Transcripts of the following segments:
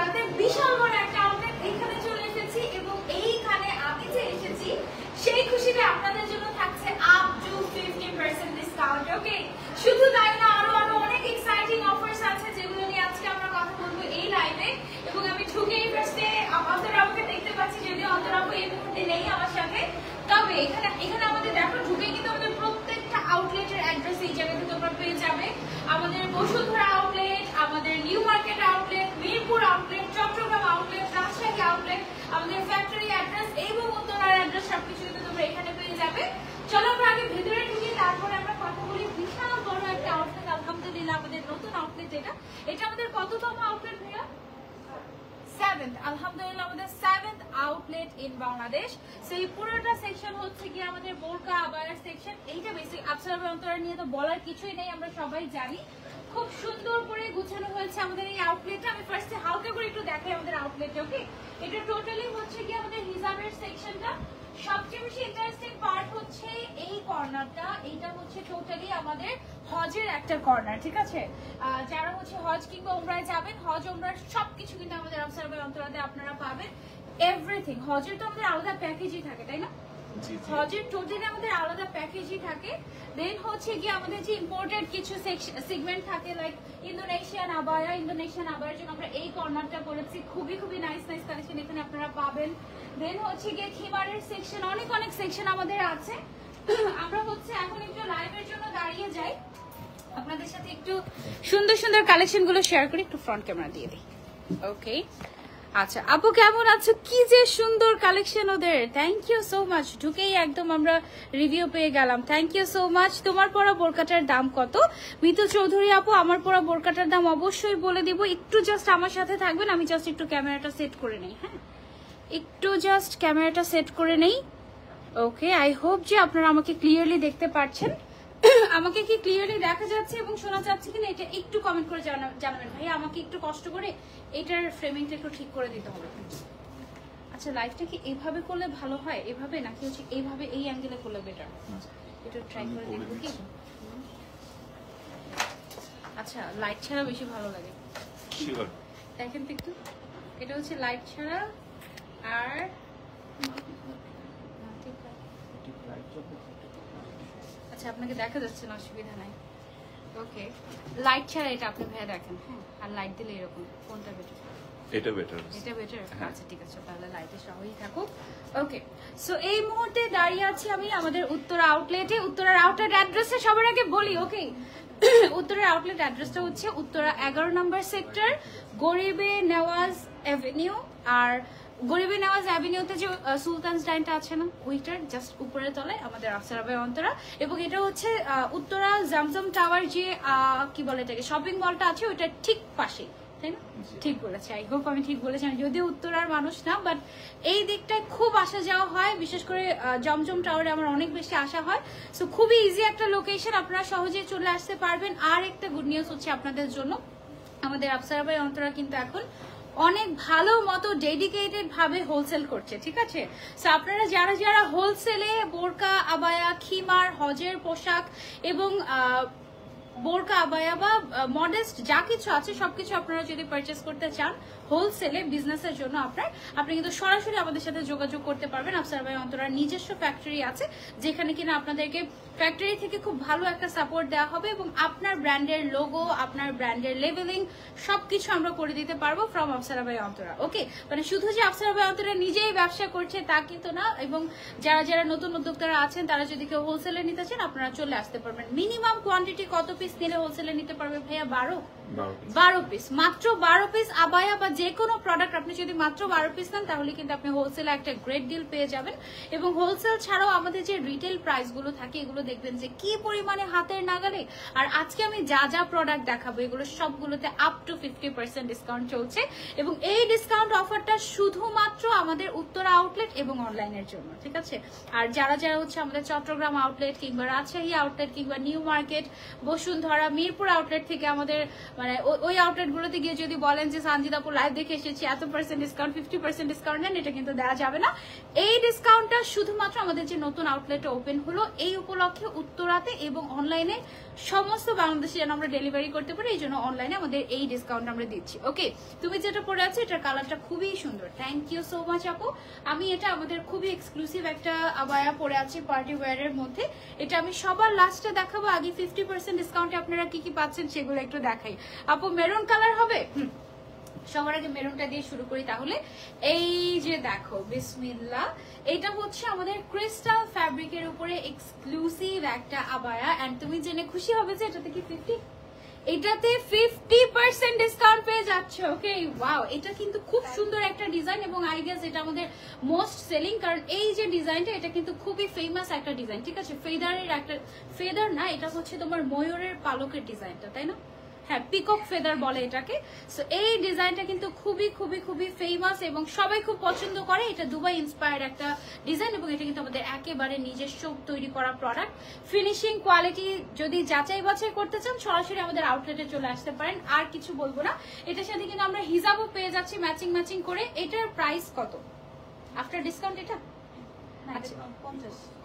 উত্তরাতে বিশাল বড় একটা আউটলেট এখানে চলে এসেছি এবং এইখানে আমি যে এসেছি সেই খুশিতে আপনাদের জন্য থাকছে আপ টু 50% ডিসকাউন্ট। ওকে, শুধু তাই না, আরো অনেক এক্সাইটিং অফারস আছে যেগুলো নিয়ে আজকে আমরা কথা বলবো এই লাইভে। এবং আমি ঢুকেই ফার্স্টে অন্তরাবুকে দেখতে পাচ্ছি, যদিও অন্তরাবু এই মুহূর্তে নেই আমার সাথে। তবে এখানে আমাদের দেখো ঢুকেই কিন্তু আমাদের প্রত্যেকটা আউটলেটের অ্যাড্রেস এই জায়গাতে তোমরা পেয়ে যাবে। আমাদের বসুন্ধরা আউটলেট, আমাদের New Market outlet, Mirpur outlet, Chittagong outlet, Rajshahi outlet, আমাদের ফ্যাক্টরি অ্যাড্রেস এবং উত্তরার অ্যাড্রেস সবকিছু কিন্তু তোমরা এখানে পেয়ে যাবে। চলো আমরা আগে ভেতরে ঢুকি, তারপরে আমরা কথা বলি। বিশাল বড় একটা আউটলেট, আলহামদুলিল্লাহ আমাদের নতুন আউটলেট। এটা আমাদের কততম আউটলেট ভাইয়া? 7th, আলহামদুলিল্লাহ আমাদের 7th আউটলেট ইন বাংলাদেশ। সেই পুরোটা সেকশন হচ্ছে কি আমাদের বোরকা আবায়ার সেকশন। এইটা বেসিক আফসারা অন্তরা নিয়ে তো বলার কিছুই নেই, আমরা সবাই জানি। খুব সুন্দর করে গুছানো হয়েছে আমাদের এই আউটলেটটা। আমি ফার্স্টে হালকা করে একটু দেখাই আমাদের আউটলেট। ওকে, এটা টোটালি হচ্ছে কি আমাদের হিজাবের সেকশনটা। সবচেয়ে বেশি ইন্টারেস্টিং পার্ট হচ্ছে এই কর্নারটা। এইটা হচ্ছে টোটালি আমাদের হজের একটা কর্নার, ঠিক আছে? যারা হচ্ছে হজ কিংবা উমরায় যাবেন, হজ উমরার সবকিছু কিন্তু আমাদের আফসারা অন্তরাতে আপনারা পাবেন। এভরিথিং। হজের তো আমাদের আলাদা প্যাকেজই থাকে, তাই না? হজের টোটালি আমাদের আলাদা প্যাকেজই থাকে। দেন হচ্ছে কি আমাদের যে ইম্পোর্টেড কিছু সেগমেন্ট থাকে, লাইক ইন্দোনেশিয়ান আবায়ার জন্য আমরা এই কর্নারটা করেছি। খুবই নাইস কালেকশন এখানে আপনারা পাবেন। দেন হচ্ছে গিয়ে খিমারের সেকশন, অনেক সেকশন আমাদের আছে। আমরা হচ্ছে এখন একটু লাইভের জন্য দাঁড়িয়ে যাই, আপনাদের সাথে একটু সুন্দর কালেকশন গুলো শেয়ার করি। একটু ফ্রন্ট ক্যামেরা দিয়ে দিই। ওকে, আচ্ছা আপু কেমন আছো? কি যে সুন্দর কালেকশন ওদের, থ্যাংক ইউ সো মাচ। ঢুকেই একদম আমরা রিভিউ পেয়ে গেলাম, থ্যাংক ইউ সো মাচ। তোমার পরা বোরকাটার দাম কত? মিতু চৌধুরী আপু, আমার পরা বোরকাটার দাম অবশ্যই বলে দিব। একটু জাস্ট আমার সাথে থাকবেন, আমি জাস্ট একটু ক্যামেরাটা সেট করে নেই। হ্যাঁ, একটু জাস্ট ক্যামেরাটা সেট করে নেই। ওকে, আই হোপ যে আপনারা আমাকে ক্লিয়ারলি দেখতে পাচ্ছেন। আমাকে কি ক্লিয়ারলি দেখা যাচ্ছে এবং শোনা যাচ্ছে কিনা এটা একটু কমেন্ট করে জানাবেন ভাই। আমাকে একটু কষ্ট করে এটার ফ্রেমিংটা একটু ঠিক করে দিতে হবে। আচ্ছা, লাইভটা কি এইভাবে করলে ভালো হয়, এভাবে নাকি হচ্ছে এইভাবে, এই অ্যাঙ্গেলে করলে বেটার? এটা ট্রাই করে দেখবো কি? আচ্ছা, লাইট ছাড়া বেশি ভালো লাগে, দেখেন তো একটু। এটা হচ্ছে লাইট ছাড়া। আর আচ্ছা, আপনাকে দেখা যাচ্ছে না, অসুবিধা নাই। ওকে, লাইট ছাড়া এটা আপনি ভাইয়া দেখেন। হ্যাঁ, আর লাইট দিলে এরকম কোনটা বেটার? এটা বেটার। আচ্ছা ঠিক আছে, তাহলে লাইটে সবই থাকুক। ওকে, সো এই মুহূর্তে দাঁড়িয়ে আছি আমি আমাদের উত্তরা আউটলেটে। উত্তরার আউটলেট অ্যাড্রেসে সবার আগে বলি। ওকে, উত্তরার আউটলেট অ্যাড্রেসটা হচ্ছে উত্তরা 11 নম্বর সেক্টর, গরিবে নেওয়াজ অ্যাভিনিউ। আর গরিবে নেওয়াজ অ্যাভিনিউতে যে সুলতানস ডাইনটা আছে না, ওইটার জাস্ট উপরের তলায় আমাদের আফসারা অন্তরা। এবং এটা হচ্ছে উত্তরা জামজম টাওয়ার যে কি বলে এটাকে, শপিং মলটা আছে, ওইটার ঠিক পাশে, তাই না? ঠিক বলেছে, আই হোপ আমি ঠিক বলেছি। আমি যদিও উত্তরার মানুষ না, বাট এই দিকটায় খুব আসা যাওয়া হয়, বিশেষ করে জমজম টাওয়ারে আমার অনেক বেশি আসা হয়। সো খুবই ইজি একটা লোকেশন, আপনারা সহজেই চলে আসতে পারবেন। আর একটা গুড নিউজ হচ্ছে আপনাদের জন্য, আমাদের আফসারা অন্তরা কিন্তু এখন অনেক ভালো মতো ডেডিকেটেড ভাবে হোলসেল করছে, ঠিক আছে? সো আপনারা যারা হোলসেলে বোরকা আবায়া, খিমার, হজের পোশাক এবং বোরকা আবায়া বা মডেস্ট যা কিছু আছে সবকিছু আপনারা যদি পারচেস করতে চান হোলসেলে বিজনেসের জন্য, আপনি কিন্তু সরাসরি আমাদের সাথে যোগাযোগ করতে পারবেন। আফসারা অন্তরার নিজস্ব ফ্যাক্টরি আছে, যেখানে কিনা আপনাদেরকে ফ্যাক্টরি থেকে খুব ভালো একটা সাপোর্ট দেওয়া হবে এবং আপনার ব্র্যান্ডের লোগো, আপনার ব্র্যান্ডের লেবেলিং সবকিছু আমরা করে দিতে পারবো ফ্রম আফসারা অন্তরা। ওকে, মানে শুধু যে আফসারা অন্তরা নিজেই ব্যবসা করছে তা কিন্তু না। এবং যারা নতুন উদ্যোক্তারা আছেন, তারা যদি কেউ হোলসেলে নিতে চান, আপনারা চলে আসতে পারবেন। মিনিমাম কোয়ান্টিটি কত পিস নিলে হোলসেলে নিতে পারবে ভাইয়া? 12 পিস, মাত্র 12 পিস আবায়া বা যে কোনো প্রোডাক্ট আপনি যদি মাত্র 12 পিস নেন, তাহলে কিন্তু আপনি হোলসেলে একটা গ্রেট ডিল পেয়ে যাবেন। এবং হোলসেল ছাড়াও আমাদের যে রিটেল প্রাইস গুলো থাকে, এগুলো দেখবেন যে কি পরিমাণে হাতের নাগালে। আর আজকে আমি যা প্রোডাক্ট দেখাবো, এগুলো সবগুলোতে আপ টু 50% ডিসকাউন্ট চলছে। এবং এই ডিসকাউন্ট অফারটা শুধুমাত্র আমাদের উত্তরা আউটলেট এবং অনলাইনের জন্য, ঠিক আছে? আর যারা হচ্ছে আমাদের চট্টগ্রাম আউটলেট কিংবা রাজশাহী আউটলেট কিংবা new market, Bashundhara, Mirpur outlet থেকে আমাদের মানে ওই আউটলেট গুলোতে গিয়ে যদি বলেন যে সানজিদ আপু লাইভ দেখে এসেছি এত % ডিসকাউন্ট 50% ডিসকাউন্ট নেন, এটা কিন্তু দেওয়া যাবে না। এই ডিসকাউন্টটা শুধুমাত্র আমাদের যে নতুন আউটলেট ওপেন হলো এই উপলক্ষে উত্তরাতে এবং অনলাইনে সমস্ত বাংলাদেশে যেন আমরা ডেলিভারি করতে পারি, এই জন্য অনলাইনে আমাদের এই ডিসকাউন্ট আমরা দিচ্ছি। ওকে, তুমি যেটা পরে আছো এটার কালারটা খুবই সুন্দর, থ্যাংক ইউ সো মাচ আপু। আমি এটা আমাদের খুবই এক্সক্লুসিভ একটা আবায়া পরে আছি পার্টি ওয়্যারের মধ্যে, এটা আমি সবার লাস্টে দেখাবো। আগে 50% ডিসকাউন্টে আপনারা কি কি পাচ্ছেন সেগুলো একটু দেখাই। আপু মেরুন কালার হবে, সবার আগে মেরুনটা দিয়ে শুরু করি তাহলে। এই যে দেখো বিসমিল্লাহ, এটা হচ্ছে আমাদের ক্রিস্টাল ফ্যাব্রিকের উপরে এক্সক্লুসিভ একটা আবায়া, এন্ড তুমি জেনে খুশি হবে যে এটাতে কি 50% ডিসকাউন্ট পেয়ে যাচ্ছে। ওকে ওয়াও, এটা কিন্তু খুব সুন্দর একটা ডিজাইন এবং আই গেস এটা আমাদের মোস্ট সেলিং, কারণ এই যে ডিজাইনটা এটা কিন্তু খুবই ফেমাস একটা ডিজাইন, ঠিক আছে? ফেদারের একটা, ফেদার না, এটা হচ্ছে তোমার ময়ূরের পালকের ডিজাইনটা, তাই না? হ্যাঁ, পিকক ফেদার বলে এটাকে। সো এই ডিজাইনটা কিন্তু খুবই খুবই খুবই ফেমাস এবং সবাই খুব পছন্দ করে। এটা দুবাই ইন্সপায়ার্ড একটা ডিজাইন এবং এটা কিন্তু আমাদের একেবারে নিজস্ব তৈরি করা প্রোডাক্ট। ফিনিশিং কোয়ালিটি যদি যাচাই বাছাই করতে চান সরাসরি আমাদের আউটলেটে চলে আসতে পারেন, আর কিছু বলবো না। এটার সাথে কিন্তু আমরা হিজাবও পেয়ে যাচ্ছি ম্যাচিং ম্যাচিং করে। এটার প্রাইস কত আফটার ডিসকাউন্ট? এটা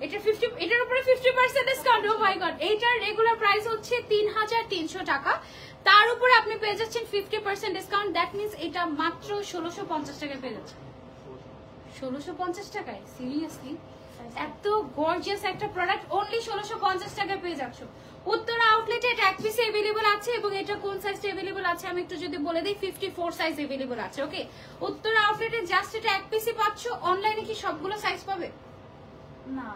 এটা 50, এটার উপরে 50% ডিসকাউন্ট। ও মাই গড, এইটার রেগুলার প্রাইস হচ্ছে 3300 টাকা, তার উপরে আপনি পেয়ে যাচ্ছেন 50% ডিসকাউন্ট। দ্যাট মিন্স এটা মাত্র 1650 টাকায় পেয়ে যাচ্ছেন। 1650 টাকায়? সিরিয়াসলি? এত গর্জিয়াস একটা প্রোডাক্ট অনলি 1650 টাকায় পেয়ে যাচ্ছ। উত্তরা আউটলেটে এটা এক পিসে अवेलेबल আছে এবং এটা কোন সাইজে अवेलेबल আছে আমি একটু যদি বলে দিই, 54 সাইজ अवेलेबल আছে। ওকে, উত্তরা আউটলেটে জাস্ট এটা এক পিসই পাচ্ছ, অনলাইনে কি সবগুলো সাইজ পাবে? না,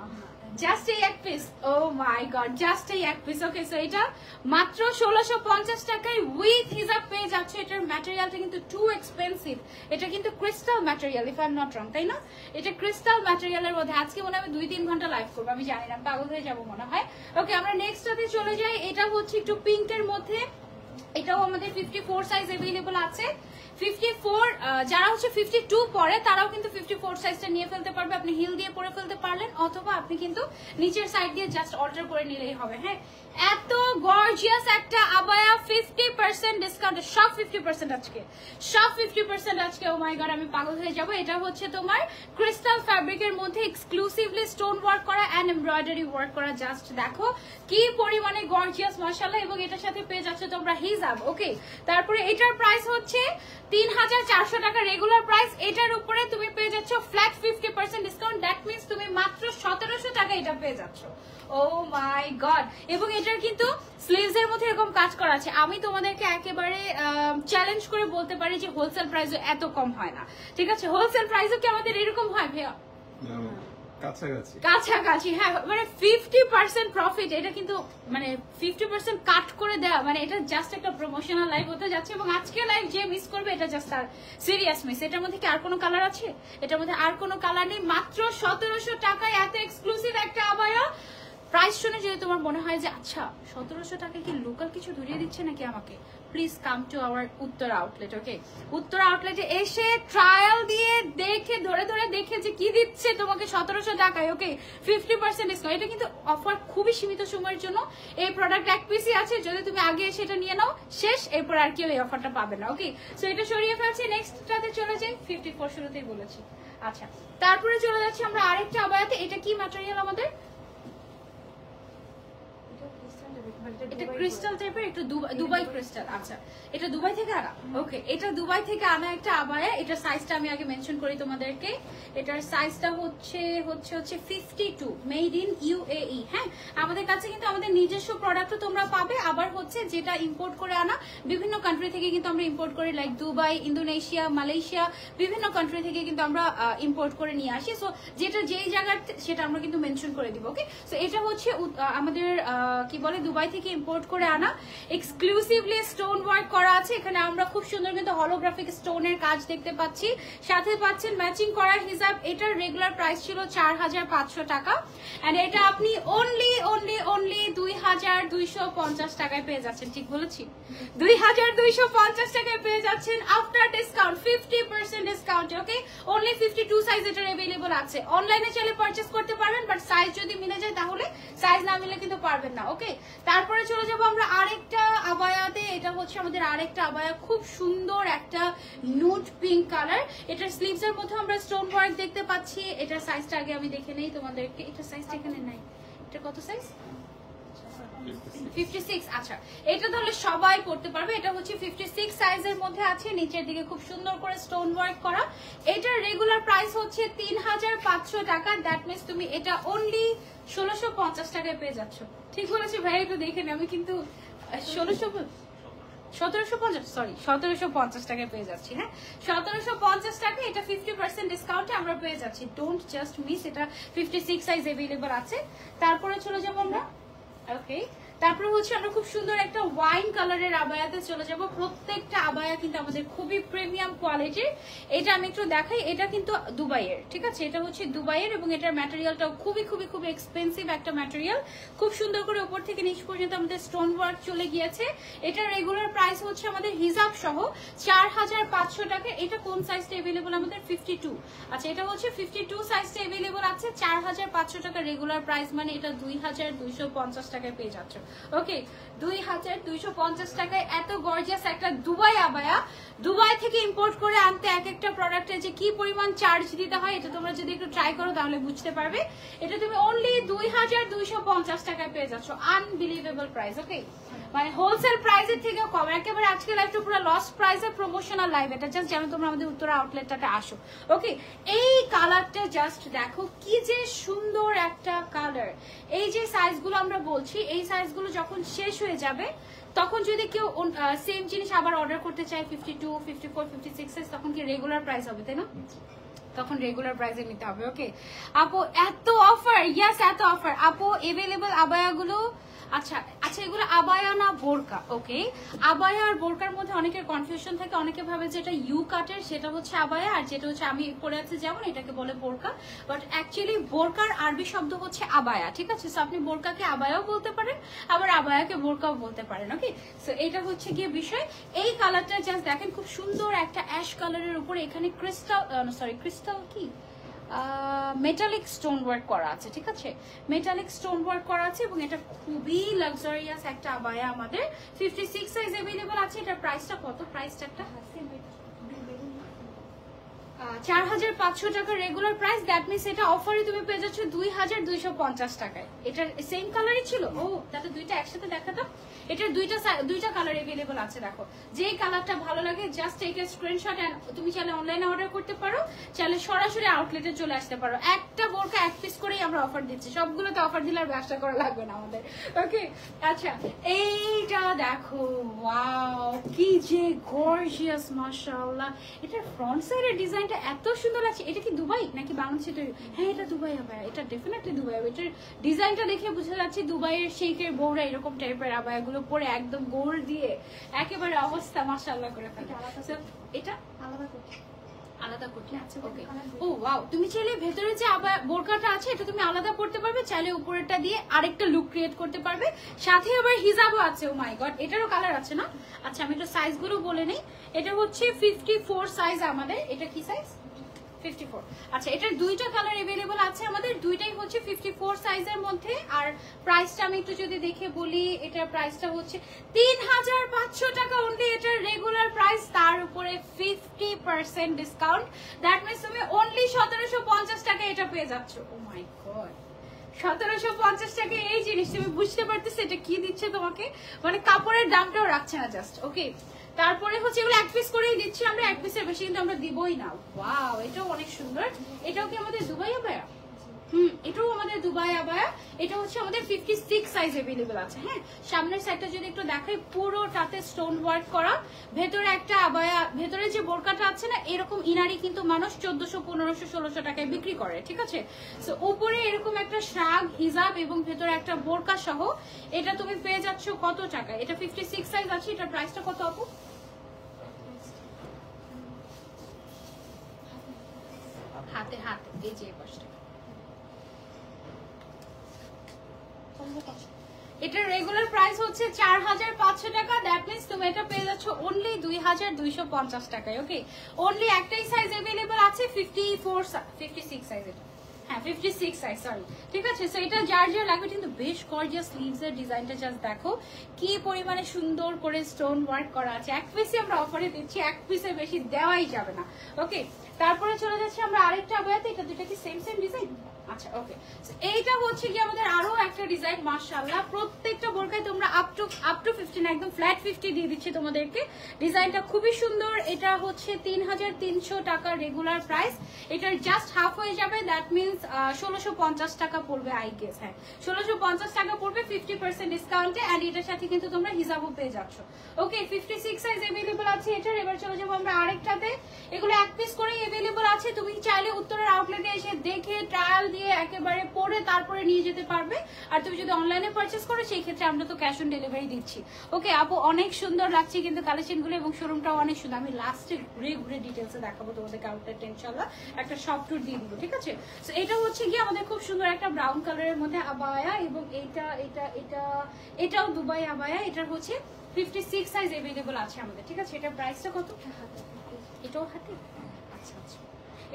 জাস্ট এই এক পিস। ও মাই গড, জাস্ট এই এক পিস। ওকে, সো এটা মাত্র 1650 টাকায় উইথ হিজাব পেয়ে যাচ্ছে। এটার ম্যাটেরিয়ালটা কিন্তু টু এক্সপেন্সিভ, এটা কিন্তু crystal material if I am not wrong, তাই না? এটা ক্রিস্টাল ম্যাটেরিয়ালের মধ্যে। আজকে মনে হয় 2-3 ঘন্টা লাইভ করবো, আমি জানি না, পাগল হয়ে যাবো মনে হয়। ওকে, আমরা নেক্সটটাতে চলে যাই। এটা হচ্ছে একটু পিঙ্কের মধ্যে, এটাও আমাদের 54 সাইজ अवेलेबल আছে। 54 যারা হচ্ছে 52 পরে তারাও কিন্তু 54 সাইজটা নিয়ে ফেলতে পারবে। আপনি হিল দিয়ে পরে ফেলতে পারলেন অথবা আপনি কিন্তু নিচের সাইড দিয়ে জাস্ট অল্টার করে নিলেই হবে। হ্যাঁ, এত গর্জিয়াস একটা আবায়া 50% ডিসকাউন্ট, সব 50% আজকে, সব 50% আজকে। ও মাই গড, আমি পাগল হয়ে যাব। এটা হচ্ছে তোমার ক্রিস্টাল ফ্যাব্রিকের মধ্যে এক্সক্লুসিভলি স্টোন ওয়ার্ক করা এন্ড এমব্রয়ডারি ওয়ার্ক করা। জাস্ট দেখো কি পরিমাণে গর্জিয়াস, মাশাআল্লাহ। এবং এটার সাথে পেয়ে যাচ্ছে তোমরা হিজাব। ওকে, তারপরে এটার প্রাইস হচ্ছে 3400 টাকা রেগুলার প্রাইস। এটার উপরে তুমি পেয়ে যাচ্ছ ফ্ল্যাট 50% ডিসকাউন্ট। দ্যাট মিন্স তুমি মাত্র 1700 টাকা এটা পেয়ে যাচ্ছ। ও মাই গড, এবং এটার কিন্তু স্লিভস এর মধ্যে এরকম কাজ করা আছে। আমি তোমাদেরকে একেবারে চ্যালেঞ্জ করে বলতে পারি যে হোলসেল প্রাইসও এত কম হয় না, ঠিক আছে? হোলসেল প্রাইসও কি আমাদের এরকম হয় ভাইয়া? কাছাকাছি, হ্যাঁ, মানে 50% প্রফিট। এটা কিন্তু মানে 50% কাট করে দেওয়া, মানে এটা জাস্ট একটা প্রমোশনাল লাইভ হতে যাচ্ছে এবং আজকে লাইভ যে মিস করবে এটা জাস্ট আর সিরিয়াস মিস। এটার মধ্যে কি আর কোনো কালার আছে? এটার মধ্যে আর কোনো কালার নেই। মাত্র 1700 টাকায় এত এক্সক্লুসিভ একটা আবায়া। প্রাইস শুনে যদি তোমার মনে হয় যে আচ্ছা 1700 টাকা কি লোকাল কিছু ধরিয়ে দিচ্ছে নাকি আমাকে, please come to our Uttara outlet. Okay, Uttara আউটলেটে এসে ট্রায়াল দিয়ে দেখে ধরে ধরে দেখে যে কি দিচ্ছে তোমাকে 1700 টাকায়। ওকে, 50% ডিসকাউন্ট। এটা কিন্তু অফার খুবই সীমিত সময়ের জন্য। এই প্রোডাক্ট এক পিসই আছে, যদি তুমি আগে এসে এটা নিয়ে নাও শেষ, এরপর আর কেউ এই অফারটা পাবে না। ওকে, সো এটা সরিয়ে ফেলছি, নেক্সটটাতে চলে যাই। 54 শুরুতেই বলেছি। আচ্ছা, তারপরে চলে যাচ্ছি আমরা আরেকটা আবায়াতে। এটা কি ম্যাটেরিয়াল আমাদের? এটা ক্রিস্টাল টাইপের, একটু দুবাই ক্রিস্টাল। আচ্ছা, এটা দুবাই থেকে আনা। ওকে, এটা দুবাই থেকে আনা একটা আবায়া। এটার সাইজটা আমি আগে মেনশন করি তোমাদেরকে। এটার সাইজটা হচ্ছে 52, মেড ইন UAE। হ্যাঁ, আমাদের কাছে কিন্তু আমাদের নিজস্ব প্রোডাক্টও তোমরা পাবে, আবার হচ্ছে যেটা ইম্পোর্ট করে আনা বিভিন্ন কান্ট্রি থেকে কিন্তু আমরা ইম্পোর্ট করি, লাইক দুবাই, ইন্দোনেশিয়া, মালয়েশিয়া, বিভিন্ন কান্ট্রি থেকে কিন্তু আমরা ইম্পোর্ট করে নিয়ে আসি। সো যেটা যেই জায়গার সেটা আমরা কিন্তু মেনশন করে দিব। ওকে, সো এটা হচ্ছে আমাদের কি বলে দুবাই থেকে ইম্পোর্ট করে আনা, এক্সক্লুসিভলি স্টোন ওয়ার্ক করা আছে। এখানে আমরা খুব সুন্দর কিন্তু হলোগ্রাফিক স্টোনের কাজ দেখতে পাচ্ছি, সাথে পাচ্ছেন ম্যাচিং করা হিজাব। এটার রেগুলার প্রাইস ছিল 4500 টাকা এন্ড এটা আপনি অনলি 2250 টাকায় পেয়ে যাচ্ছেন। ঠিক বলেছি? 2250 টাকায় পেয়ে যাচ্ছেন আফটার ডিসকাউন্ট, 50% ডিসকাউন্ট। ওকে, অনলি 52 সাইজ এটার अवेलेबल আছে। অনলাইনে চাইলে পারচেজ করতে পারবেন, বাট সাইজ যদি মিলে যায় তাহলে, সাইজ না মিলে কিন্তু পারবেন না। ওকে, তারপরে চলে যাবো আমরা আরেকটা আবায়াতে। এটা হচ্ছে আমাদের আরেকটা আবায়া, খুব সুন্দর একটা নুড পিঙ্ক কালার। এটার স্লিভস এর মধ্যে আমরা স্টোন ওয়ার্ক দেখতে পাচ্ছি। এটার সাইজটা আগে আমি দেখে নেই তোমাদেরকে। এটার সাইজটা এখানে নাই, এটা কত সাইজ? 56। আচ্ছা, এটা তাহলে সবাই পড়তে পারবে। এটা হচ্ছে 56 সাইজের মধ্যে আছে, নিচের দিকে খুব সুন্দর করে স্টোন ওয়ার্ক করা। এটার রেগুলার প্রাইস হচ্ছে 3500 টাকা। দ্যাট মিন্স তুমি এটা অনলি 1650 টাকায় পেয়ে যাচ্ছ। ঠিক বলেছি ভাই? একটু দেখে নি, আমি কিন্তু 1750 টাকায় পেয়ে যাচ্ছি। হ্যাঁ, 1750 টাকা। এটা 50% ডিসকাউন্টে আমরা পেয়ে যাচ্ছি। ডোন্ট জাস্ট মিস, এটা 56 সাইজ अवेलेबल আছে। তারপরে চলে যাব আমরা, ওকে, তারপরে হচ্ছে আমরা খুব সুন্দর একটা ওয়াইন কালারের আবায়াতে চলে যাব। প্রত্যেকটা আবায়া কিন্তু আমাদের খুবই প্রিমিয়াম কোয়ালিটির। এটা আমি একটু দেখাই, এটা কিন্তু দুবাইয়ের, ঠিক আছে? এটা হচ্ছে দুবাইয়ের এবং এটার ম্যাটেরিয়ালটাও খুবই খুবই খুবই এক্সপেন্সিভ একটা ম্যাটেরিয়াল। খুব সুন্দর করে উপর থেকে নিচ পর্যন্ত আমাদের স্টোন ওয়ার্ক চলে গিয়েছে। এটার রেগুলার প্রাইস হচ্ছে আমাদের হিজাব সহ 4500 টাকা। এটা কোন সাইজটা अवेलेबल আমাদের? 52। আচ্ছা, এটা হচ্ছে 52 সাইজটা अवेलेबल আছে। 4500 টাকা রেগুলার প্রাইস, মানে এটা 2250 টাকায় পেয়ে যাচ্ছে। ওকে, 2250 টাকায় এত গর্জিয়াস একটা দুবাই আবায়া। দুবাই থেকে ইম্পোর্ট করে আনতে এক একটা প্রোডাক্টে যে কি পরিমাণ চার্জ দিতে হয়, এটা তোমরা যদি একটু ট্রাই করো তাহলে বুঝতে পারবে। এটা তুমি অনলি 2250 টাকায় পেয়ে যাচ্ছ। Unbelievable price. ওকে, মানে হোলসেল প্রাইসের থেকে কম। একেবারে আজকে লাইভটা পুরো লস প্রাইসে প্রমোশনাল লাইভ। এটা জাস্ট যেন তোমরা আমাদের উত্তরা আউটলেটটাতে আসো। ওকে, এই কালারটা জাস্ট দেখো কি যে সুন্দর একটা কালার। এই যে সাইজগুলো আমরা বলছি, এই সাইজগুলো যখন শেষ হয়ে যাবে তখন যদি কেউ সেম জিনিস আবার অর্ডার করতে চায় 52, 54, 56 সাইজ, তখন কি রেগুলার প্রাইস হবে, তাই না? তখন রেগুলার প্রাইসে নিতে হবে। ওকে আপু, এত অফার, ইয়াস এত অফার আপু। अवेलेबल আবায়াগুলো, আচ্ছা আচ্ছা, এগুলো আবায়া না বোরকা? ওকে, আবায়া আর বোরকার মধ্যে অনেকের কনফিউশন থাকে। অনেকে ভাবে যেটা ইউ কাটের সেটা হচ্ছে আবায়া, আর যেটা হচ্ছে আমি পরে আছি যেমন এটাকে বলে বোরকা। বাট অ্যাকচুয়ালি বোরকার আরবি শব্দ হচ্ছে আবায়া, ঠিক আছে? সো আপনি বোরকাকে আবায়াও বলতে পারেন, আবার আবায়াকে বোরকাও বলতে পারেন। ওকে, সো এটা হচ্ছে গিয়ে বিষয়। এই কালারটা জাস্ট দেখেন, খুব সুন্দর একটা অ্যাশ কালারের উপরে এখানে ক্রিস্টাল কি মেটালিক স্টোন ওয়ার্ক করা আছে, ঠিক আছে? মেটালিক স্টোন ওয়ার্ক করা আছে এবং এটা খুবই লাক্সারিয়াস একটা আবায়া। আমাদের 56 সাইজ अवेलेबल আছে। এটার প্রাইসটা কত? প্রাইসটা একটা 4500 টাকা রেগুলার প্রাইস। দ্যাট মিন্স এটা অফারে তুমি পেয়ে যাচ্ছ 2250 টাকায়। এটার সেম কালারই ছিল। ও, তাতে দুইটা একসাথে দেখাতো। এটার দুইটা কালার अवेलेबल আছে। দেখো, যে কালারটা ভালো লাগে just take a screenshot and তুমি চাইলে অনলাইনে অর্ডার করতে পারো, চাইলে সরাসরি আউটলেটে চলে আসতে পারো। একটা বোরকা এক পিস করেই আমরা অফার দিচ্ছি, সবগুলোতে অফার দিলে আর ব্যবসা করা লাগবে না আমাদের। ওকে, আচ্ছা, এইটা দেখো, ওয়াও কি যে গর্জিয়াস, মাশাআল্লাহ। এটার ফ্রন্ট সাইডের ডিজাইনটা এত সুন্দর লাগছে। এটা কি দুবাই নাকি বাংলাদেশে তৈরি? হ্যাঁ, এটা দুবাই আবায়া, এটা ডেফিনেটলি দুবাই। এটার ডিজাইনটা দেখে বোঝা যাচ্ছে দুবাইয়ের শেখের বউরা এরকম টাইপের আবায়াগুলো পরে একদম গোল্ড দিয়ে একেবারে অবস্থা মাশাআল্লাহ করে ফেলে। এটা আলাদা করতে আছে। ওকে, ও ওয়াও, তুমি চাইলে ভেতরে যে বোরকাটা আছে এটা তুমি আলাদা করতে পারবে, চাইলে উপরেরটা দিয়ে আরেকটা লুক ক্রিয়েট করতে পারবে। সাথে আবার হিজাবও আছে। ও মাই গড, এটারও কালার আছে না? আচ্ছা, আমি একটু সাইজগুলো বলে নেই। এটা হচ্ছে 54 সাইজ আমাদের। এটা কি সাইজ? 54। আচ্ছা, এটার দুইটা কালার अवेलेबल আছে আমাদের, দুইটাই হচ্ছে 54 সাইজের মধ্যে। আর প্রাইসটা আমি একটু যদি দেখে বলি, এটার প্রাইসটা হচ্ছে 3500 টাকা অনলি। এটার রেগুলার প্রাইস, তার উপরে 50% ডিসকাউন্ট। দ্যাট মিন্স তুমি অনলি 1750 টাকা এটা পেয়ে যাচ্ছ। ও মাই গড, 1750 টাকা এই জিনিস তুমি বুঝতে পারতেছ এটা কি দিচ্ছে তোমাকে? মানে কাপড়ের দামটাও রাখছে না জাস্ট। ওকে, তারপরে হচ্ছে এগুলো এক পিস করেই দিচ্ছি আমরা, এক পিসের বেশি কিন্তু আমরা দিবই না। ওয়াও, এটাও অনেক সুন্দর। এটাও কি আমাদের দুবাই আবায়া? এটাও আমাদের দুবাই আবায়া। এটা হচ্ছে আমাদের 56 সাইজ अवेलेबल আছে। হ্যাঁ, সামনের সাইডটা যদি একটু দেখাই, পুরোটাতে স্টোন ওয়ার্ক করা। ভেতরে একটা আবায়া, ভেতরে যে বোরকাটা আছে না, এরকম ইনারি কিন্তু মানুষ 1400, 1500, 1600 টাকায় বিক্রি করে, ঠিক আছে? সো উপরে এরকম একটা শাগ, হিজাব এবং ভেতরে একটা বোরকা সহ এটা তুমি পেয়ে যাচ্ছ কত টাকা? এটা 56 সাইজ আছে। এটার প্রাইসটা কত আপু? হাতে হাতে, এই যে পাশটা। এটার রেগুলার প্রাইস হচ্ছে 4500 টাকা। দ্যাট মিন্স তুমি এটা পেয়ে যাচ্ছ অনলি 2250 টাকায়। ওকে, অনলি একটাই সাইজ अवेलेबल আছে, 56 সাইজ। এটা হ্যাঁ 56 সাইজ, সরি, ঠিক আছে। সো এটা যার যার লাগবে, কিন্তু বেশ গর্জিয়াস স্লিভস এর ডিজাইনটা জাস্ট দেখো কি পরিমাণে সুন্দর করে স্টোন ওয়ার্ক করা আছে। এক পিসে আমরা অফারে দিচ্ছি, এক পিসে বেশি দেওয়াই যাবে না। ওকে, তারপরে চলে যাচ্ছে আমরা আরেকটা আবায়াতে। এটা দুটো কি সেম সেম ডিজাইন? আচ্ছা ওকে, এইটা হচ্ছে কি আমাদের আরো একটা ডিজাইন। মাশাআল্লাহ, প্রত্যেকটা বোরকায় তোমরা আপ টু 15 একদম ফ্ল্যাট 50 দিয়ে দিচ্ছি তোমাদেরকে। ডিজাইনটা খুবই সুন্দর। এটা হচ্ছে 3300 টাকা রেগুলার প্রাইস। এটার জাস্ট হাফ হয়ে যাবে, দ্যাট মিনস 1650 টাকা পড়বে আই গেস। হ্যাঁ 1650 টাকা পড়বে 50% ডিসকাউন্টে। এন্ড এটার সাথে কিন্তু তোমরা হিজাবও পেয়ে যাচ্ছ। ওকে, 56 সাইজ अवेलेबल আছে এটার। এবার চলে যাবো আমরা আরেকটাতে। এগুলো এক পিস করে अवेलेबल আছে। তুমি চাইলে উত্তরের আউটলেটে এসে দেখে ট্রায়াল দিয়ে একেবারে পরে তারপরে নিয়ে যেতে পারবে। আর তুমি যদি অনলাইনে পারচেজ করো সেই ক্ষেত্রে আমরা তো ক্যাশ অন ডেলিভারি দিচ্ছি। ওকে আপু, অনেক সুন্দর লাগছে কিন্তু কালেকশনগুলো, এবং শোরুমটাও অনেক সুন্দর। আমি লাস্টে ঘুরে ঘুরে ডিটেলসে দেখাবো তোমাদেরকে আউটলেট, ইনশাআল্লাহ একটা শপ ট্যুর দিয়ে দিব, ঠিক আছে। সো এটা হচ্ছে কি আমাদের খুব সুন্দর একটা ব্রাউন কালারের মধ্যে আবায়া, এবং এটাও দুবাই আবায়া। এটার হচ্ছে 56 সাইজ अवेलेबल আছে আমাদের, ঠিক আছে। এটার প্রাইসটা কত? এটাও হাতে। আচ্ছা আচ্ছা,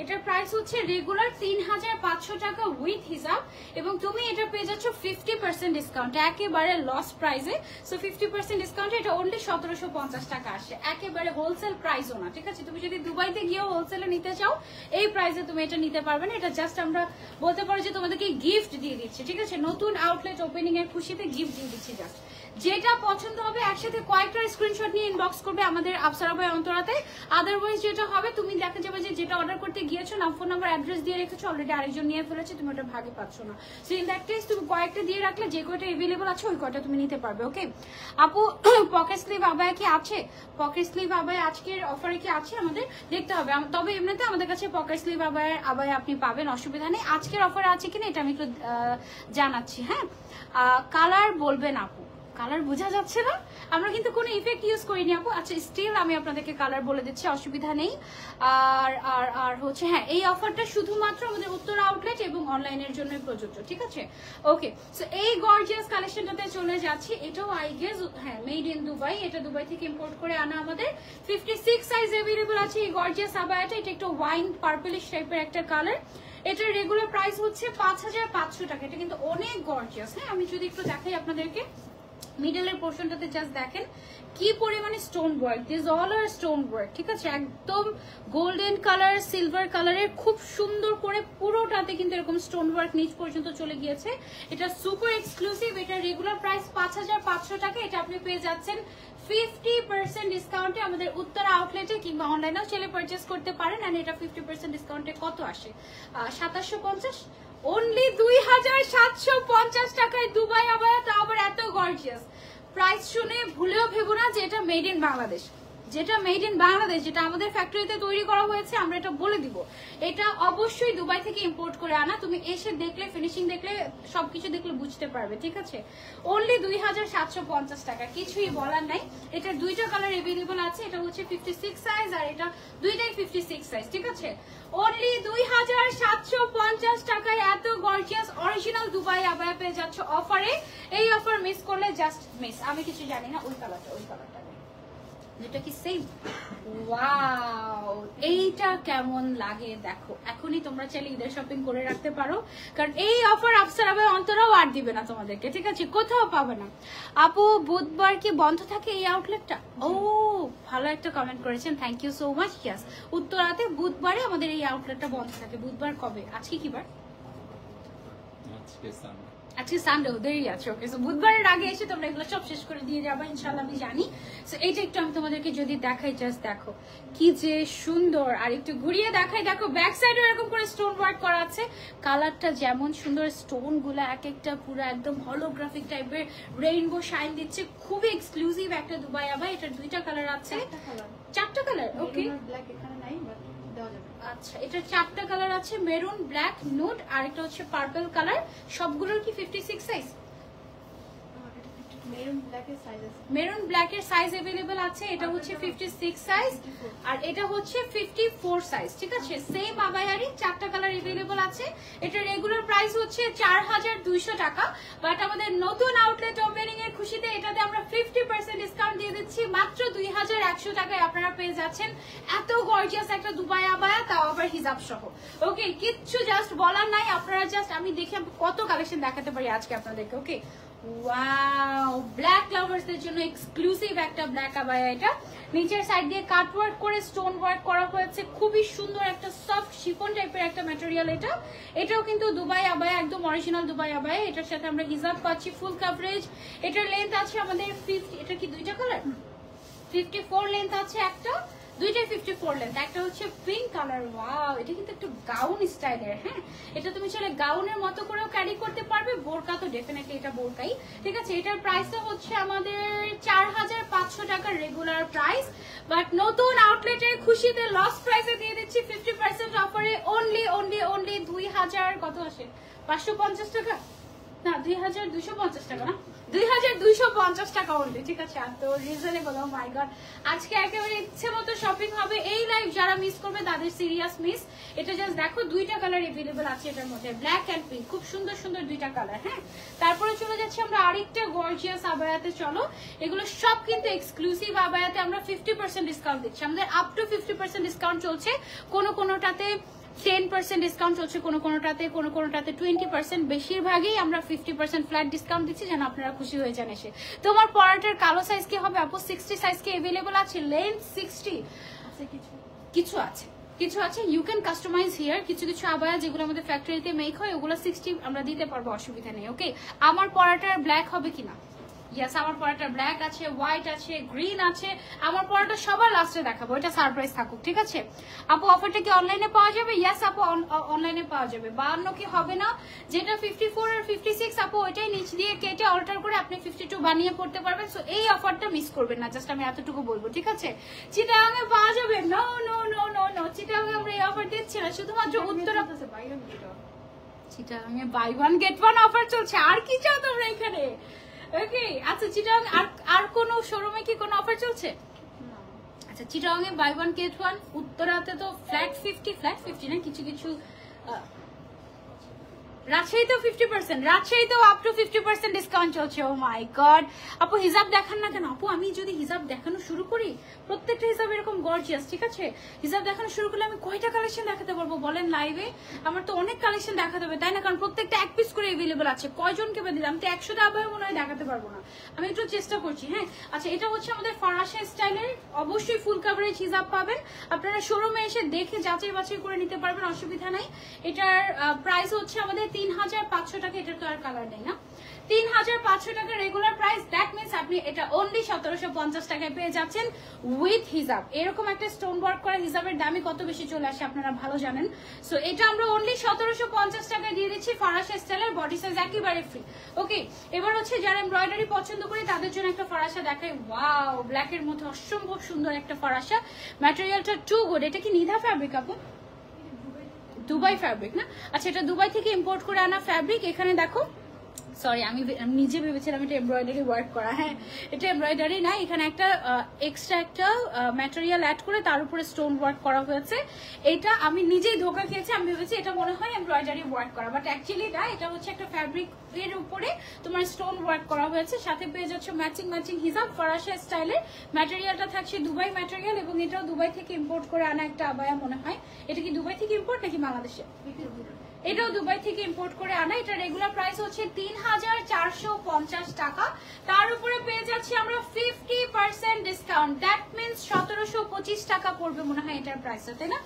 এটার প্রাইস হচ্ছে রেগুলার 3500 টাকা উইথ হিসাব, এবং তুমি এটা পেয়ে যাচ্ছ 50% ডিসকাউন্ট, একেবারে লস প্রাইসে। সো 50% ডিসকাউন্টে এটা অনলি 1750 টাকা আসে, একেবারে হোলসেল প্রাইসও না, ঠিক আছে। তুমি যদি দুবাইতে গিয়েও হোলসেলে নিতে চাও এই প্রাইসে তুমি এটা নিতে পারবে না। এটা জাস্ট আমরা বলতে পারো যে তোমাদেরকে গিফট দিয়ে দিচ্ছি, ঠিক আছে। নতুন আউটলেট ওপেনিং এর খুশিতে গিফট দিয়ে দিচ্ছি। জাস্ট যেটা পছন্দ হবে একসাথে কয়েকটা স্ক্রিনশট নিয়ে ইনবক্স করবে আমাদের আফসারা ভাই অন্তরাতে। আদারওয়াইজ যেটা হবে, তুমি দেখা যাবে যে যেটা অর্ডার করতে গিয়েছো নাম ফোন নাম্বার অ্যাড্রেস দিয়ে রেখেছো, অলরেডি আরেকজন নিয়ে ফেলেছে, তুমি ওটা ভাগে পাচ্ছ না। সো ইন দ্যাট কেস তুমি কয়েকটা দিয়ে রাখলে যে কয়টা अवेलेबल আছে ওই কয়টা তুমি নিতে পারবে। ওকে আপু, পকেট স্লিভ আবায়া কি আছে? পকেট স্লিভ আবায়া আজকের অফারে কি আছে আমাদের দেখতে হবে। তবে এমনিতে আমাদের কাছে পকেট স্লিভ আবায়া আপনি পাবেন, অসুবিধা নেই। আজকের অফারে আছে কিনা এটা আমি একটু জানাচ্ছি। হ্যাঁ, কালার বলবেন আপু, কালার বোঝা যাচ্ছে না, আমরা কিন্তু কোনো ইফেক্ট ইউজ করিনি আপু। আচ্ছা স্টিল আমি আপনাদেরকে কালার বলে দিচ্ছি, অসুবিধা নেই। আর আর আর হচ্ছে হ্যাঁ, এই অফারটা শুধুমাত্র আমাদের উত্তর আউটলেট এবং অনলাইনের জন্য প্রযোজ্য, ঠিক আছে। ওকে, সো এই গর্জিয়াস কালেকশনটাতে চলে যাচ্ছি। এটাও আই গেস হ্যাঁ মেড ইন দুবাই, এটা দুবাই থেকে ইম্পোর্ট করে আনা আমাদের। 56 সাইজ अवेलेबल আছে এই গর্জিয়াস আবায়াটা। এটা একটু ওয়াইন পার্পলিশ টাইপের একটা কালার। এটার রেগুলার প্রাইস হচ্ছে 5500 টাকা। এটা কিন্তু অনেক গর্জিয়াস। হ্যাঁ, আমি যদি একটু দেখাই আপনাদেরকে, মিডলের পোর্শনটাতে জাস্ট দেখেন কি পরিমাণে stone work, this all are stone work, ঠিক আছে। একদম গোল্ডেন কালার সিলভার কালারের খুব সুন্দর করে পুরোটাতে কিন্তু এরকম স্টোন ওয়ার্ক নিচ পর্যন্ত চলে গিয়েছে। এটা সুপার এক্সক্লুসিভ। এটা রেগুলার প্রাইস 5500 টাকা। এটা আপনি পেয়ে যাচ্ছেন 50% ডিসকাউন্টে আমাদের উত্তর আউটলেটে, কিংবা অনলাইনেও চলে পারচেস করতে পারেন। আর এটা 50% ডিসকাউন্টে কত আসে? 2750, অনলি 2750 টাকায় দুবাই আবায়া, তা আবার এত গর্জিয়াস। প্রাইস শুনে ভুলেও ভেবো না যে এটা মেড ইন বাংলাদেশ। যেটা মেড ইন বাংলাদেশ, যেটা আমাদের ফ্যাক্টরিতে তৈরি করা হয়েছে, আমরা এটা বলে দিব এটা অবশ্যই দুবাই থেকে ইম্পোর্ট করে আনা। তুমি এসে দেখলে, ফিনিশিং দেখলে, সবকিছু দেখলে বুঝতে পারবে, ঠিক আছে। অনলি 2750 টাকা, কিছুই বলার নাই। এটার দুইটা কালার अवेलेबल আছে। এটা হচ্ছে 56 সাইজ, আর এটা দুইটাই 56 সাইজ, ঠিক আছে। অনলি 2750 টাকায় এত গর্জিয়াস অরিজিনাল দুবাই আবায়া পেয়ে যাচ্ছ অফারে। এই অফার মিস করলে জাস্ট মিস। আমি কিছু জানি না, ওই কালারটা যেটা কি সেম। ওয়াও, এইটা কেমন লাগে দেখো। এখনই তোমরা চাইলে ঈদের শপিং করে রাখতে পারো, কারণ এই অফার আফসার আবার অন্তরাও আর দিবে না তোমাদেরকে, ঠিক আছে, কোথাও পাবে না। আপু বুধবার কি বন্ধ থাকে এই আউটলেটটা? ও ভালো একটা কমেন্ট করেছেন, থ্যাংক ইউ সো মাচ। ইয়াস, উত্তরাতে বুধবারে আমাদের এই আউটলেটটা বন্ধ থাকে। বুধবার কবে? আজকে কি বার? আজকে সানডে, দেরি আছে। ওকে, সো বুধবারের আগে এসে তোমরা এগুলো সব শেষ করে দিয়ে যাবে ইনশাআল্লাহ, আমি জানি। সো এইটা একটু আমি তোমাদেরকে যদি দেখাই, জাস্ট দেখো কি যে সুন্দর। আর একটু ঘুরিয়ে দেখাই, দেখো ব্যাক সাইডে এরকম করে স্টোন ওয়ার্ক করা আছে। কালারটা যেমন সুন্দর, স্টোন গুলো এক একটা পুরো একদম হলোগ্রাফিক টাইপের রেইনবো শাইন দিচ্ছে। খুবই এক্সক্লুসিভ একটা দুবাই আবায়া। এটার দুইটা কালার আছে, চারটা কালার। ওকে, আচ্ছা, এটা চারটা কালার আছে, মেরুন, ব্ল্যাক, নুড, আর একটা হচ্ছে পার্পল কালার। সবগুলোর কি 56 সাইজ? মেরুন ব্ল্যাকের সাইজ अवेलेबल আছে, এটা হচ্ছে 56 সাইজ আর এটা হচ্ছে 54 সাইজ, ঠিক আছে। সেম আবায়ারই 4টা কালার अवेलेबल আছে। এটা রেগুলার প্রাইস হচ্ছে 4200 টাকা, বাট আমাদের নতুন আউটলেট ওপেনিং এর খুশিতে এটাতে আমরা 50% ডিসকাউন্ট দিয়ে দিচ্ছি মাত্র 2100 টাকায়। আপনারা পেয়ে যাচ্ছেন এত গর্জিয়াস একটা দুবাই আবায়া, তাও আবার হিজাব সহ। ওকে, কিচ্ছু জাস্ট বলার নাই, আপনারা জাস্ট আমি দেখে কত কালেকশন দেখাতে পারি আজকে আপনাদেরকে। ওকে, ওয়াও, ব্ল্যাক লাভার্সদের জন্য এক্সক্লুসিভ একটা ব্ল্যাক আবায়া। এটা নিচের সাইড দিয়ে কাট ওয়ার্ক করে স্টোন ওয়ার্ক করা হয়েছে, খুবই সুন্দর একটা সফট শিফন টাইপের একটা ম্যাটেরিয়াল। এটাও কিন্তু দুবাই আবায়া, একদম অরিজিনাল দুবাই আবায়া। এটার সাথে আমরা হিজাব পাচ্ছি ফুল কভারেজ। এটার লেন্থ আছে আমাদের 50, এটা কি দুইটা কালার? 54 লেন্থ আছে একটা, দুইটাই 54 লেন্থ। একটা হচ্ছে পিঙ্ক কালার। ওয়াও, এটা কিন্তু একটু গাউন স্টাইলের। হ্যাঁ, এটা তুমি চাইলে গাউনের মতো করেও ক্যারি করতে পারবে, বোরকা তো ডেফিনেটলি এটা বোরকাই, ঠিক আছে। এটার প্রাইসটা হচ্ছে আমাদের 4500 টাকার রেগুলার প্রাইস, বাট নতুন আউটলেটের খুশিতে লস প্রাইসে দিয়ে দিচ্ছি 50% অফারে অনলি 2000 কত আসে 550 টাকা না 2250 টাকা না 2250 টাকা অনলি, ঠিক আছে। এত রিজনেবল। ও মাই গড, আজকে একেবারে ইচ্ছে মতো শপিং হবে। এই লাইভ যারা মিস করবে তাদের সিরিয়াস মিস। এটা জাস্ট দেখো, দুইটা কালার अवेलेबल আছে এটার মধ্যে, ব্ল্যাক এন্ড পিঙ্ক, খুব সুন্দর সুন্দর দুইটা কালার। হ্যাঁ, তারপরে চলে যাচ্ছি আমরা আরেকটা গর্জিয়াস আবায়াতে। চলো, এগুলো সব কিন্তু এক্সক্লুসিভ আবায়াতে আমরা 50% ডিসকাউন্ট দিচ্ছি। আমাদের আপ টু 50% ডিসকাউন্ট চলছে, কোনোটাতে 10% ডিসকাউন্ট চলছে, কোনোটাতে 20%। বেশিরভাগই আমরা 50% ফ্ল্যাট ডিসকাউন্ট দিচ্ছি, যেন আপনারা খুশি হয়ে যান এসে। তোমার পরাটার কালো সাইজ কি হবে আপু? 60 সাইজ কি अवेलेबल আছে? লেন্থ 60 কিছু আছে ইউ ক্যান কাস্টমাইজ হিয়ার। কিছু আবায়া যেগুলো আমাদের ফ্যাক্টরিতে মেক হয় ওগুলো 60 আমরা দিতে পারবো, অসুবিধা নেই। ওকে, আমার পরাটার ব্ল্যাক হবে কিনা? ইয়েস, আমার পরাটা ব্ল্যাক আছে, হোয়াইট আছে, গ্রিন আছে। আমার পরাটা সবার লাস্টে দেখাবো, এটা সারপ্রাইজ থাকুক, ঠিক আছে। আপু, অফারটা কি অনলাইনে পাওয়া যাবে? ইয়েস আপু, অনলাইনে পাওয়া যাবে। 52 কি হবে না? যেটা 54 আর 56 আপু, ওইটাই নিচ দিয়ে কেটে অল্টার করে আপনি 52 বানিয়ে পড়তে পারবেন। সো এই অফারটা মিস করবেন না, জাস্ট আমি এতটুকু বলবো, ঠিক আছে। চিটাগাঙে পাওয়া যাবে? নো, চিটাগাঙে আমরা এই অফার দিচ্ছি না, শুধুমাত্র উত্তরা। চিটাগাঙে buy one get one offer চলছে। আর কি চাও তোমরা এখানে? ওকে, আচ্ছা, চিটাগাং আর কোন শোরুমে কি কোনো অফার চলছে? আচ্ছা, চিটাগাং এ বাই ওয়ান গেট ওয়ান, উত্তরাতে তো ফ্ল্যাট 50 না, কিছু রাজশাহী তো 50%, রাজশাহী তো আপ টু 50% ডিসকাউন্ট চলছে। ও মাই গড, আপু হিজাব দেখান না কেন? আপু, আমি যদি হিজাব দেখানো শুরু করি, প্রত্যেকটা হিসাব এরকম গর্জিয়াস, ঠিক আছে। হিসাব দেখানো শুরু করলে আমি কয়টা কালেকশন দেখাতে পারবো বলেন লাইভে? আমার তো অনেক কালেকশন দেখাতে হবে, তাই না? কারণ প্রত্যেকটা এক পিস করে अवेलेबल আছে। কয়জনকে দিলাম তো 100টা আবার মনে হয় দেখাতে পারবো না, আমি একটু চেষ্টা করছি। হ্যাঁ, আচ্ছা, এটা হচ্ছে আমাদের ফরাসা স্টাইলের, অবশ্যই ফুল কভারেজ হিজাব পাবেন। আপনারা শোরুমে এসে দেখে যাচাই বাছাই করে নিতে পারবেন, অসুবিধা নাই। এটার প্রাইস হচ্ছে আমাদের 3500 টাকা। এটার তো আর কালার নেই না। 3500 টাকা রেগুলার প্রাইস, দ্যাট মিন্স আপনি এটা অনলি 1750 টাকায় পেয়ে যাচ্ছেন উইথ হিজাব। এরকম একটা স্টোন ওয়ার্ক করা হিজাবের দামই কত বেশি চলে আসে আপনারা ভালো জানেন। সো এটা আমরা অনলি 1750 টাকায় দিয়ে দিচ্ছি, ফরাসা স্টাইলের, বডি সাইজ একেবারে ফ্রি। ওকে, এবার হচ্ছে যারা এমব্রয়ডারি পছন্দ করে তাদের জন্য একটা ফরাসা দেখাই। ওয়াও, ব্ল্যাকের মধ্যে অসম্ভব সুন্দর একটা ফরাসা, ম্যাটেরিয়ালটা টু গুড। এটা কি নিধা ফ্যাব্রিক আপু? দুবাই ফ্যাব্রিক না? আচ্ছা, এটা দুবাই থেকে ইম্পোর্ট করে আনা ফ্যাব্রিক। এখানে দেখো, সরি, আমি নিজে ভেবেছিলাম এটা এমব্রয়ডারি ওয়ার্ক করা। হ্যাঁ, এটা এমব্রয়ডারি না, এখানে একটা এক্সট্রা একটা ম্যাটেরিয়াল অ্যাড করে তার উপরে স্টোন ওয়ার্ক করা হয়েছে। এটা আমি নিজেই ধোকা খেয়েছি, আমি ভেবেছি এটা মনে হয় এমব্রয়ডারি ওয়ার্ক করা, বাট অ্যাকচুয়ালি না, এটা হচ্ছে একটা ফ্যাব্রিক এর উপরে তোমার স্টোন ওয়ার্ক করা হয়েছে। সাথে পেয়ে যাচ্ছে ম্যাচিং হিজাব, ফরাসা স্টাইলের। ম্যাটেরিয়ালটা থাকছে দুবাই ম্যাটেরিয়াল, এবং এটাও দুবাই থেকে ইম্পোর্ট করে আনা একটা আবায়া মনে হয়। এটা কি দুবাই থেকে ইম্পোর্ট নাকি বাংলাদেশে? এটাও দুবাই থেকে ইম্পোর্ট করে আনা। এটা রেগুলার প্রাইস হচ্ছে 3450 টাকা। তার উপরে পেয়ে যাচ্ছি আমরা 50% ডিসকাউন্ট, দ্যাট মিন্স 1725 টাকা পড়বে মনে হয় এটার প্রাইস, তাই না?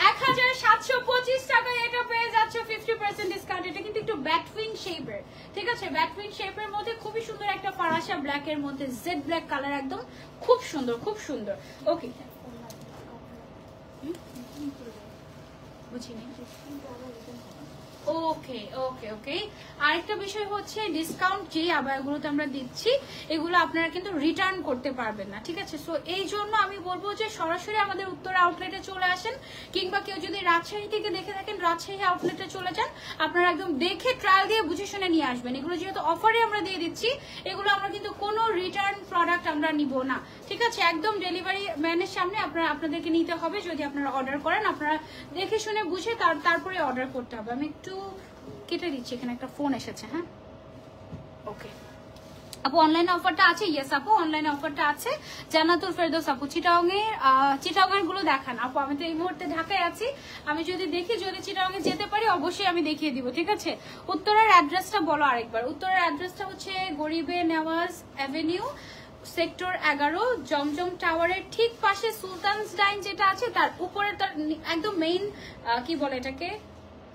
1725 টাকায় এটা পেয়ে যাচ্ছে 50% ডিসকাউন্ট। এটা কিন্তু একটু ব্যাটউইং শেপের, ঠিক আছে। ব্যাটউইং শেপের মধ্যে খুবই সুন্দর একটা ফরাসা ব্ল্যাকের মধ্যে, জেড ব্ল্যাক কালার, একদম খুব সুন্দর, খুব সুন্দর। ওকে, বুঝিনি ওকে ওকে ওকে, আরেকটা বিষয় হচ্ছে ডিসকাউন্ট যে আবায়াগুলোতে আমরা দিচ্ছি এগুলো আপনারা কিন্তু রিটার্ন করতে পারবেন না, ঠিক আছে? সো এই জন্য আমি বলবো যে সরাসরি আমাদের উত্তর আউটলেটে চলে আসেন, কিংবা কেউ যদি রাজশাহী থেকে দেখে থাকেন রাজশাহী আউটলেটে চলে যান, আপনারা একদম দেখে ট্রায়াল দিয়ে বুঝে শুনে নিয়ে আসবেন। এগুলো যেহেতু অফারে আমরা দিয়ে দিচ্ছি, এগুলো আমরা কিন্তু কোনো রিটার্ন প্রোডাক্ট আমরা নিব না, ঠিক আছে? একদম ডেলিভারি ম্যানের সামনে আপনাদেরকে নিতে হবে। যদি আপনারা অর্ডার করেন আপনারা দেখে শুনে বুঝে তারপরে অর্ডার করতে হবে। আমি একটু কেটে দিচ্ছি, এখানে একটা ফোন এসেছে। হ্যাঁ ওকে আপু, অনলাইনে অফারটা আছে? ইয়েস আপু, অনলাইনে অফারটা আছে। জান্নাতুল ফেরদৌস আপু, চিটাগং গুলো দেখান আপু। আমি তো এই মুহূর্তে ঢাকায় আছি, আমি যদি দেখি যদি চিটাগং যেতে পারি অবশ্যই আমি দেখিয়ে দিব, ঠিক আছে? উত্তরের অ্যাড্রেসটা বলো আরেকবার। উত্তরের অ্যাড্রেসটা হচ্ছে গরিবে নেওয়াজ অ্যাভিনিউ, সেক্টর 11, জমজম টাওয়ারের ঠিক পাশে সুলতানস ডাইন যেটা আছে তার উপরে, তার একদম মেইন কি বলে এটাকে,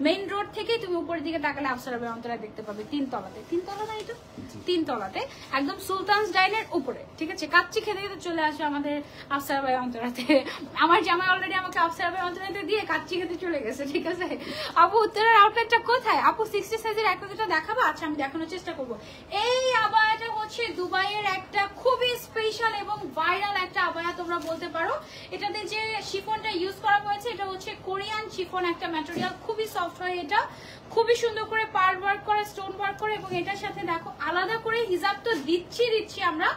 মেইন রোড থেকে তুমি উপরের দিকে তাকালে আফসারা বাই অন্তরা দেখতে পাবে, তিনতলাতে। তিনতলা না এটা? তিনতলাতে, একদম সুলতানস ডাইনের উপরে, ঠিক আছে? কাচ্চি খেতে খেতে চলে আসে আমাদের আফসারা বাই অন্তরাতে। আমার জামাই অলরেডি আমাকে আফসারা বাই অন্তরাতে দিয়ে কাচ্চি খেতে চলে গেছে, ঠিক আছে? আপু উত্তরের আউটলেটটা কোথায় আপু? 60 সাইজের একটা দুটো দেখাবো? আচ্ছা আমি দেখানোর চেষ্টা করবো। এই আবায়াটা হচ্ছে দুবাইয়ের একটা খুবই স্পেশাল এবং ভাইরাল একটা আবায়া তোমরা বলতে পারো। এটাতে যে শিফনটা ইউজ করা হয়েছে এটা হচ্ছে কোরিয়ান শিফন একটা ম্যাটেরিয়াল, খুবই সফট হয় এটা, খুবই সুন্দর করে পার্ল ওয়ার্ক করে, স্টোন ওয়ার্ক করে, এবং এটার সাথে দেখো আলাদা করে হিজাব তো দিচ্ছি আমরা,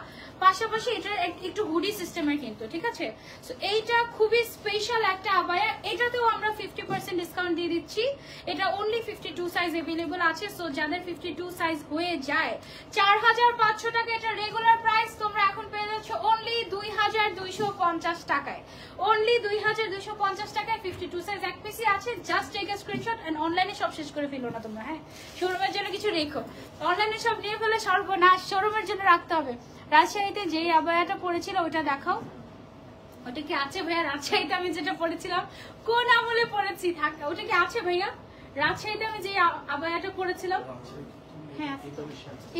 পাশাপাশি এটা একটু হুডি সিস্টেমের কিন্তু, ঠিক আছে? সো এইটা খুবই স্পেশাল একটা আবায়া, এটাতেও আমরা 50% ডিসকাউন্ট দিয়ে দিচ্ছি। এটা অনলি 52 সাইজ अवेलेबल আছে। সো যাদের 52 সাইজ হয়ে যায় 4500 টাকা, এটা রেগুলার প্রাইস তোমরা এখন পেয়ে যাচ্ছ অনলি 2250 টাকায়। অনলি 2250 টাকায় 52 সাইজ এক পিসি আছে। Just take a screenshot and অনলাইনে সব শেষ করে ফেলো না তোমরা, হ্যাঁ? শোরুমের জন্য কিছু রেখো, অনলাইনে সব নিয়ে ফেলে সর্বনাশ, শোরুমের জন্য রাখতে হবে। রাজশাহীতে যে আবায়াটা পড়েছিল ওটা দেখাও, ওটা কি আছে ভাইয়া? রাজশাহীতে আমি যেটা পড়েছিলাম কোন আমলে পড়েছি, থাক, ওটা কি আছে ভাইয়া? রাজশাহীতে আমি যে আবায়াটা পড়েছিলাম, হ্যাঁ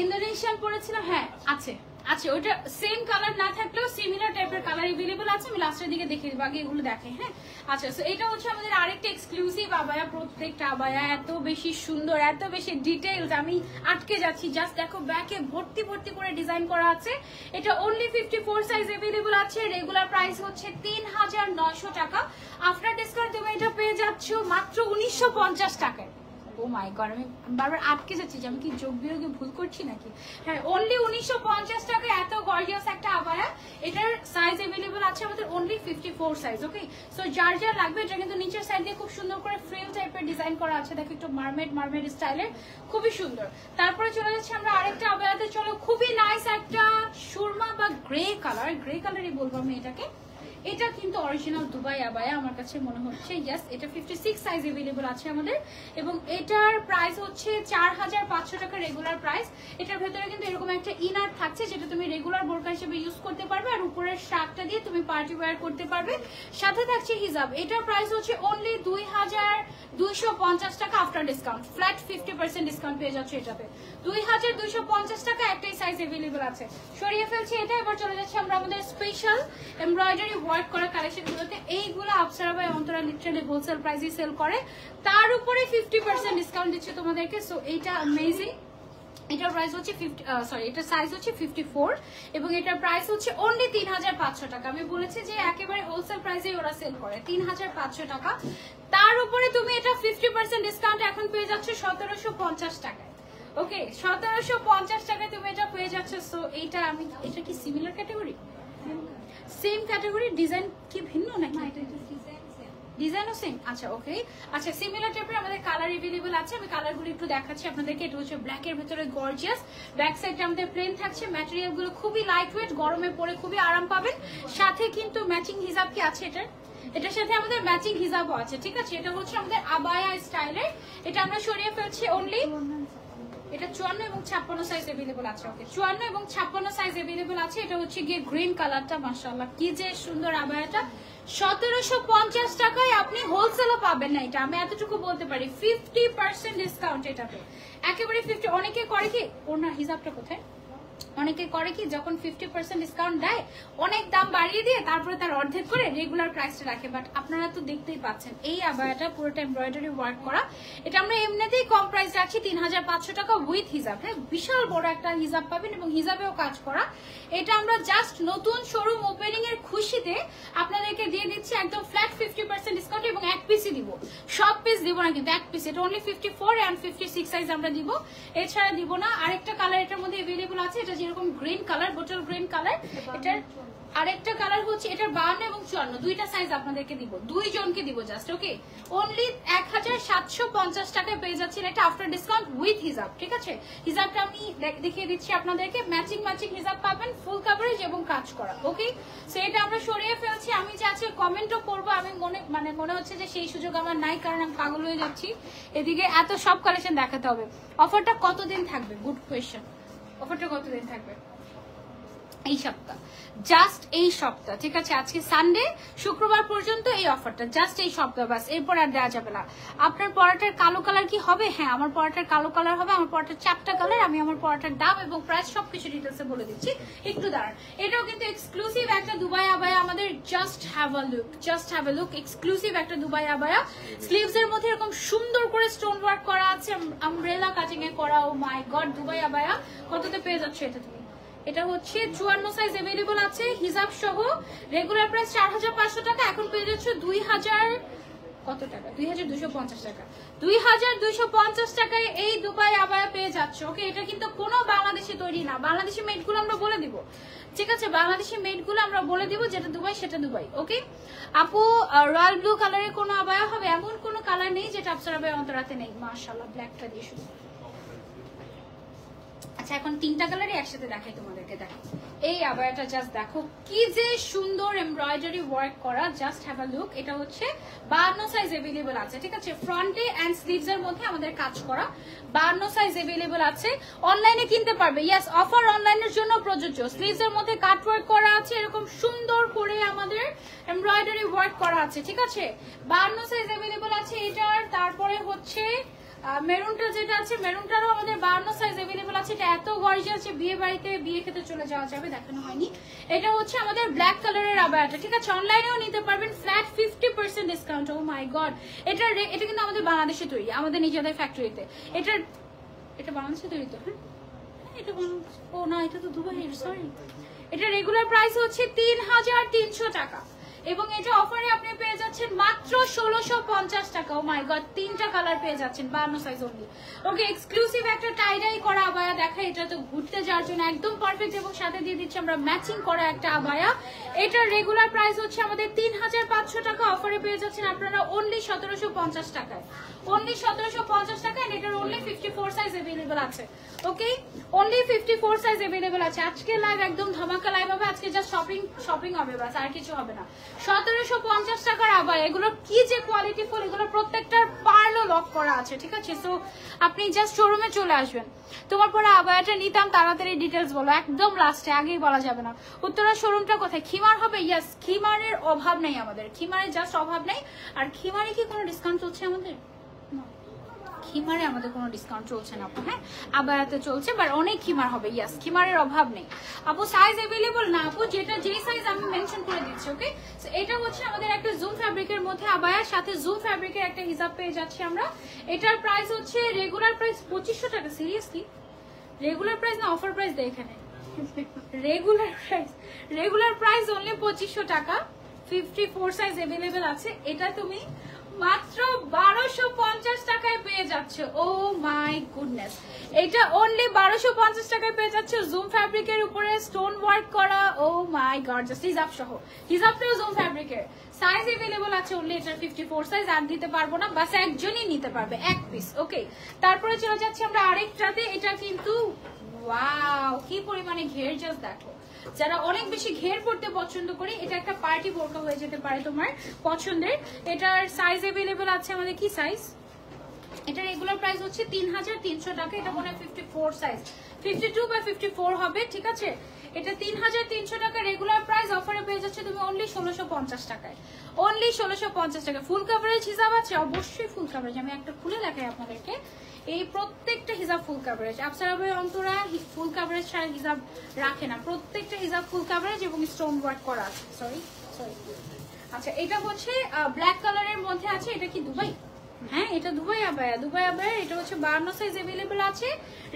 ইন্দোনেশিয়ান পড়েছিলাম, হ্যাঁ আছে আছে। ওটা সেম কালার না থাকলেও সিমিলার টাইপের কালার अवेलेबल আছে। আমি লাস্টের দিকে দেখে দিব, আগে এগুলো দেখে, হ্যাঁ? আচ্ছা, সো এটা হচ্ছে আমাদের আরেকটা এক্সক্লুসিভ আবায়া। প্রত্যেকটা আবায়া এত বেশি সুন্দর, এত বেশি ডিটেইলস, আমি আটকে যাচ্ছি। জাস্ট দেখো ব্যাকে ভর্তি ভর্তি করে ডিজাইন করা আছে। এটা অনলি 54 সাইজ अवेलेबल আছে। রেগুলার প্রাইস হচ্ছে 3900 টাকা। আফটার ডিসকাউন্ট তুমি এটা পেয়ে যাচ্ছ মাত্র 1950 টাকায়। ও মাই গড, আমি বারবার আটকে যাচ্ছি যে আমি কি যোগ বিয়োগে ভুল করছি নাকি? হ্যাঁ, অনলি 1950 টাকা, এত গর্জিয়াস একটা আবায়া। এটার সাইজ अवेलेबल আছে আমাদের অনলি 54 সাইজ। ওকে, সো যার যার লাগবে, এটা কিন্তু নিচের সাইড দিয়ে খুব সুন্দর করে ফ্রিল টাইপের ডিজাইন করা আছে। দেখো একটু মারমেড স্টাইলের, খুবই সুন্দর। তারপরে চলে যাচ্ছে আমরা আরেকটা আবায়াতে, চলো খুবই নাইস একটা সুরমা বা গ্রে কালারই বলবো আমি এটাকে। এটা কিন্তু অরিজিনাল দুবাই আবায়া আমার কাছে মনে হচ্ছে। ইয়েস, এটা 56 সাইজ अवेलेबल আছে আমাদের, এবং এটার প্রাইস হচ্ছে 4500 টাকা রেগুলার প্রাইস। এটার ভেতরে কিন্তু এরকম একটা ইনার থাকছে যেটা তুমি রেগুলার বোরকা হিসেবে ইউজ করতে পারবে, আর উপরের শার্টটা দিয়ে তুমি পার্টি ওয়্যার করতে পারবে। সাথে থাকছে হিজাব। এটার প্রাইস হচ্ছে অনলি 2250 টাকা আফটার ডিসকাউন্ট। ফ্ল্যাট 50% ডিসকাউন্ট পেয়ে যাচ্ছে এটাতে। 2250 টাকা একটাই সাইজ अवेलेबल আছে। সরিয়ে ফেলছি এটা, এবার চলে যাচ্ছে আমরা আমাদের স্পেশাল এমব্রয়ডারি ওয়ার্ক করা কালেকশন গুলোতে। এইগুলো Afsara by Antara literally wholesale প্রাইসে সেল করে, তার উপরে 50% ডিসকাউন্ট দিচ্ছে তোমাদেরকে। সো এইটা অ্যামেজিং। এটার প্রাইস হচ্ছে এটার সাইজ হচ্ছে 54, এবং এটার প্রাইস হচ্ছে অনলি 3500 টাকা। আমি বলেছি যে একেবারে হোলসেল প্রাইসে ওরা সেল করে 3500 টাকা। তার উপরে তুমি এটা 50% ডিসকাউন্ট এখন পেয়ে যাচ্ছ 1750 টাকায়। ওকে, 1750 টাকায় তুমি এটা পেয়ে যাচ্ছ। সো এটা কি similar category? Same category, design কি ভিন্ন নাকি? ডিজাইনও সেম। আচ্ছা, ওকে, আচ্ছা সিমিলার টাইপের আমাদের কালার अवेलेबल আছে। আমি কালারগুলো একটু দেখাচ্ছি আপনাদেরকে। এটা হচ্ছে ব্ল্যাক এর ভিতরে গর্জিয়াস, ব্যাক সাইডটা আমাদের প্লেন থাকছে। ম্যাটেরিয়াল গুলো খুবই লাইট ওয়েট, গরমে পরে খুবই আরাম পাবেন। সাথে কিন্তু ম্যাচিং হিজাব কি আছে এটার সাথে আমাদের ম্যাচিং হিজাবও আছে, ঠিক আছে? এটা হচ্ছে আমাদের আবায়া স্টাইলের। এটা আমরা সরিয়ে ফেলছি অনলি, এটা 54 এবং 56 সাইজ अवेलेबल আছে। ওকে, 54 এবং 56 সাইজ अवेलेबल আছে। এটা হচ্ছে গিয়ে গ্রিন কালারটা, মাশাআল্লাহ কি যে সুন্দর আবায়াটা। 1750 টাকায় আপনি হোলসেলও পাবেন না এটা, আমি এতটুকু বলতে পারি। 50% ডিসকাউন্ট এটাতে, একেবারে 50। অনেকে করে কি, ওনার হিজাবটা কোথায়? অনেকে করে কি যখন 50% ডিসকাউন্ট দেয় অনেক দাম বাড়িয়ে দিয়ে তারপরে তার অর্ধেক করে রেগুলার প্রাইসটা রাখে, বাট আপনারা তো দেখতেই পাচ্ছেন এই আবায়াটা পুরোটা এমব্রয়ডারি ওয়ার্ক করা। এটা আমরা এমনিতেই কম প্রাইস রাখছি 3500 টাকা উইথ হিজাব। হ্যাঁ, বিশাল বড় একটা হিজাব পাবেন এবং হিজাবেও কাজ করা। এটা আমরা জাস্ট নতুন শোরুম ওপেনিং এর খুশিতে আপনাদেরকে দিয়ে দিচ্ছি একদম ফ্ল্যাট 50% ডিসকাউন্ট এবং এক পিসই দিব, সব পিস দিব না কিন্তু এক পিস। এটা অনলি 54 এন্ড 56 সাইজ আমরা দিব, এছাড়া দিব না। আরেকটা কালার এটার মধ্যে अवेलेबल আছে, এটা যেরকম green colour, bottle green colour. এটার আরেকটা কালার হচ্ছে এটার 52 এবং 54 দুইটা সাইজ আপনাদেরকে দিব, দুইজনকে দিব জাস্ট। ওকে, অনলি 1750 টাকায় পেয়ে যাচ্ছেন এটা আফটার ডিসকাউন্ট উইথ হিজাব। ঠিক আছে, হিজাবটা আমি দেখিয়ে দিচ্ছি আপনাদেরকে, ম্যাচিং হিজাব পাবেন, ফুল কভারেজ এবং কাজ করা। ওকে, সো এটা আমরা সরিয়ে ফেলছি। আমি যে আজকে কমেন্টও করবো, আমি মনে হচ্ছে যে সেই সুযোগ আমার নাই, কারণ আমি পাগল হয়ে যাচ্ছি, এদিকে এত সব কালেকশন দেখাতে হবে। অফারটা কতদিন থাকবে? Good question. অফারটা কতদিন থাকবে? এই সপ্তাহ, জাস্ট এই সপ্তাহ। ঠিক আছে, আজকে সানডে, শুক্রবার পর্যন্ত এই অফারটা, জাস্ট এই সপ্তাহ, বাস, এরপর আর দেওয়া যাবে না। আপনার পরাটার কালো কালার কি হবে? হ্যাঁ, আমার পরাটার কালো কালার হবে, আমার পরাটার 4টা কালার। আমি আমার পরাটার দাম এবং প্রাইস সবকিছু ডিটেলসে বলে দিচ্ছি, একটু দাঁড়ান। এটাও কিন্তু এক্সক্লুসিভ একটা দুবাই আবায়া আমাদের, just have a look, just have a look. Exclusive একটা দুবাই আবায়া, স্লিভস এর মধ্যে এরকম সুন্দর করে স্টোন ওয়ার্ক করা আছে, আমব্রেলা কাটিং এ করা। ও মাই গড, দুবাই আবায়া কততে পেয়ে যাচ্ছে এটা তুমি? এটা হচ্ছে 54 সাইজ अवेलेबल আছে হিজাব সহ। রেগুলার প্রাইস 4500 টাকা, এখন পেয়ে যাচ্ছে 2000 কত টাকা? 2250 টাকা। 2250 টাকায় এই দুবাই আবায়া পেয়ে যাচ্ছে। ওকে, এটা কিন্তু কোনো বাংলাদেশে তৈরি না, বাংলাদেশি মেড গুলো আমরা বলে দিব। ঠিক আছে, বাংলাদেশি মেড গুলো আমরা বলে দিব, যেটা দুবাই সেটা দুবাই। ওকে আপু, রয়্যাল ব্লু কালারের কোনো আবায়া হবে? এমন কোনো কালার নেই যেটা আপনার আবায়া অন্তরাতে নেই। মাশাআল্লাহ, ব্ল্যাকটা দিয়ে শুরু। আচ্ছা, এখন 3টা কালারই একসাথে দেখাই তোমাদেরকে। দেখো এই আবায়াটা, জাস্ট দেখো কি যে সুন্দর এমব্রয়ডারি ওয়ার্ক করা, জাস্ট হ্যাভ আ লুক। এটা হচ্ছে 52 সাইজ अवेलेबल আছে। ঠিক আছে, ফ্রন্টে এন্ড স্লিভস এর মধ্যে আমাদের কাজ করা, 52 সাইজ अवेलेबल আছে। অনলাইনে কিনতে পারবে, ইয়েস, অফার অনলাইনের জন্য প্রযোজ্য। স্লিভস এর মধ্যে কাট ওয়ার্ক করা আছে, এরকম সুন্দর করে আমাদের এমব্রয়ডারি ওয়ার্ক করা আছে। ঠিক আছে, 52 সাইজ अवेलेबल আছে এটার। তারপরে হচ্ছে মেরুনটা যেটা আছে, মেরুনটারও আমাদের 52 সাইজ अवेलेबल আছে। এটা এত গর্জিয়াস যে বিয়ে বাড়িতে বিয়ে খেতে চলে যাওয়া যাবে, দেখানো হয়নি। এটা হচ্ছে আমাদের ব্ল্যাক কালারের আবায়াটা। ঠিক আছে, অনলাইনেও নিতে পারবেন ফ্ল্যাট 50% ডিসকাউন্ট। ও মাই গড, এটা কিন্তু আমাদের বাংলাদেশে তৈরি, আমাদের নিজেদের ফ্যাক্টরিতে। এটা বাংলাদেশে তৈরি তো? হ্যাঁ, এটা বাংলাদেশ। ও না, এটা তো দুবাই, সরি। এটা রেগুলার প্রাইস হচ্ছে 3300 টাকা এবং এটা অফারে আপনি পেয়ে যাচ্ছেন মাত্র 1650 টাকা। ও মাই গড, 3টা কালার পেয়ে যাচ্ছেন, 52 সাইজ অনলি। ওকে, এক্সক্লুসিভ একটা টাইডাই করা আবায়া দেখা, এটা তো ঘুরতে যাওয়ার জন্য একদম পারফেক্ট। এবং সাথে দিয়ে দিচ্ছি আমরা ম্যাচিং করা একটা আবায়া। এটার রেগুলার প্রাইস হচ্ছে আমাদের 3500 টাকা, অফারে পেয়ে যাচ্ছেন আপনারা অনলি 1750 টাকায়, অনলি 1750 টাকায়। এটার অনলি 54 সাইজ अवेलेबल আছে। ওকে, অনলি 54 সাইজ अवेलेबल আছে। আজকে লাইভ একদম ধামাকা লাইভ হবে, আজকে জাস্ট শপিং হবে, বাস, আর কিছু হবে না। 1750 টাকার আবায়া, এগুলো কি যে কোয়ালিটি ফুল, এগুলো প্রত্যেকটার পার্লও লক করা আছে। ঠিক আছে, সো আপনি জাস্ট শোরুমে চলে আসবেন। তোমার পরে আবায়াটা নিতাম, তাড়াতাড়ি ডিটেলস বলো, একদম লাস্টে, আগেই বলা যাবে না। উত্তরা শোরুমটা কোথায়? খিমার হবে? ইয়েস, খিমারের অভাব নেই আমাদের, খিমারের জাস্ট অভাব নেই। আর খিমারে কি কোনো ডিসকাউন্ট চলছে আমাদের? খিমারে আমাদের কোনো ডিসকাউন্ট চলছে না আপু। হ্যাঁ, আবায়াতে চলছে, বাট অনেক খিমার হবে। ইয়েস, খিমারের অভাব নেই আপু। সাইজ अवेलेबल না আপু, যেই সাইজ আমি মেনশন করে দিচ্ছি। ওকে, সো এটা হচ্ছে আমাদের একটা জুম ফ্যাব্রিকের মধ্যে আবায়ার সাথে জুম ফ্যাব্রিকের একটা হিজাব পেয়ে যাচ্ছি আমরা। এটার প্রাইস হচ্ছে রেগুলার প্রাইস 2500 টাকা। সিরিয়াসলি, রেগুলার প্রাইস না অফার প্রাইস দেয় এখানে? রেগুলার প্রাইস অনলি 2500 টাকা। 54 সাইজ अवेलेबल আছে। এটা তুমি মাত্র 1250 টাকায় পেয়ে যাচ্ছে। ও মাই গুডনেস, এটা অনলি 1250 টাকায় পেয়ে যাচ্ছে জুম ফ্যাব্রিকের উপরে স্টোন ওয়ার্ক করা। ও মাই গড, জাস্ট হিজাব সহ, হিজাবটাও জুম ফ্যাব্রিকের। সাইজ अवेलेबल আছে অনলি এটার 54 সাইজ, আর দিতে পারবো না, বাস একজনই নিতে পারবে, এক পিস। ওকে, তারপরে চলে যাচ্ছি আমরা আরেকটাতে। এটা কিন্তু ওয়াও, কি পরিমাণে ঘের, জাস্ট দেখো। যারা অনেক বেশি ঘের পড়তে পছন্দ করে, এটা একটা পার্টি বোরকা হয়ে যেতে পারে তোমার পছন্দের। এটার সাইজ अवेलेबल আছে আমাদের, কি সাইজ? এটা রেগুলার প্রাইস হচ্ছে 3300 টাকা। এটা মনে হয় 54 সাইজ, 52 বা 54 হবে। ঠিক আছে, এটা 3300 টাকা রেগুলার প্রাইস, অফারে পেয়ে যাচ্ছে তুমি অনলি 1650 টাকায়, অনলি 1650 টাকা। ফুল কভারেজ হিসাব আছে, অবশ্যই ফুল কভারেজ, আমি একটা খুলে দেখাই আপনাদেরকে। এই প্রত্যেকটা হিসাব ফুল কভারেজ, আফসারা ভাই অন্তরা ফুল কভারেজ ছাড়া হিসাব রাখে না, প্রত্যেকটা হিসাব ফুল কভারেজ এবং স্টোন ওয়ার্ক করা আছে। সরি সরি, আচ্ছা এটা হচ্ছে ব্ল্যাক কালারের মধ্যে আছে, এটা কি দুবাই? হ্যাঁ এটা দুবাই আবায়া, দুবাই আবায়া। এটা হচ্ছে 52 সাইজ अवेलेबल আছে,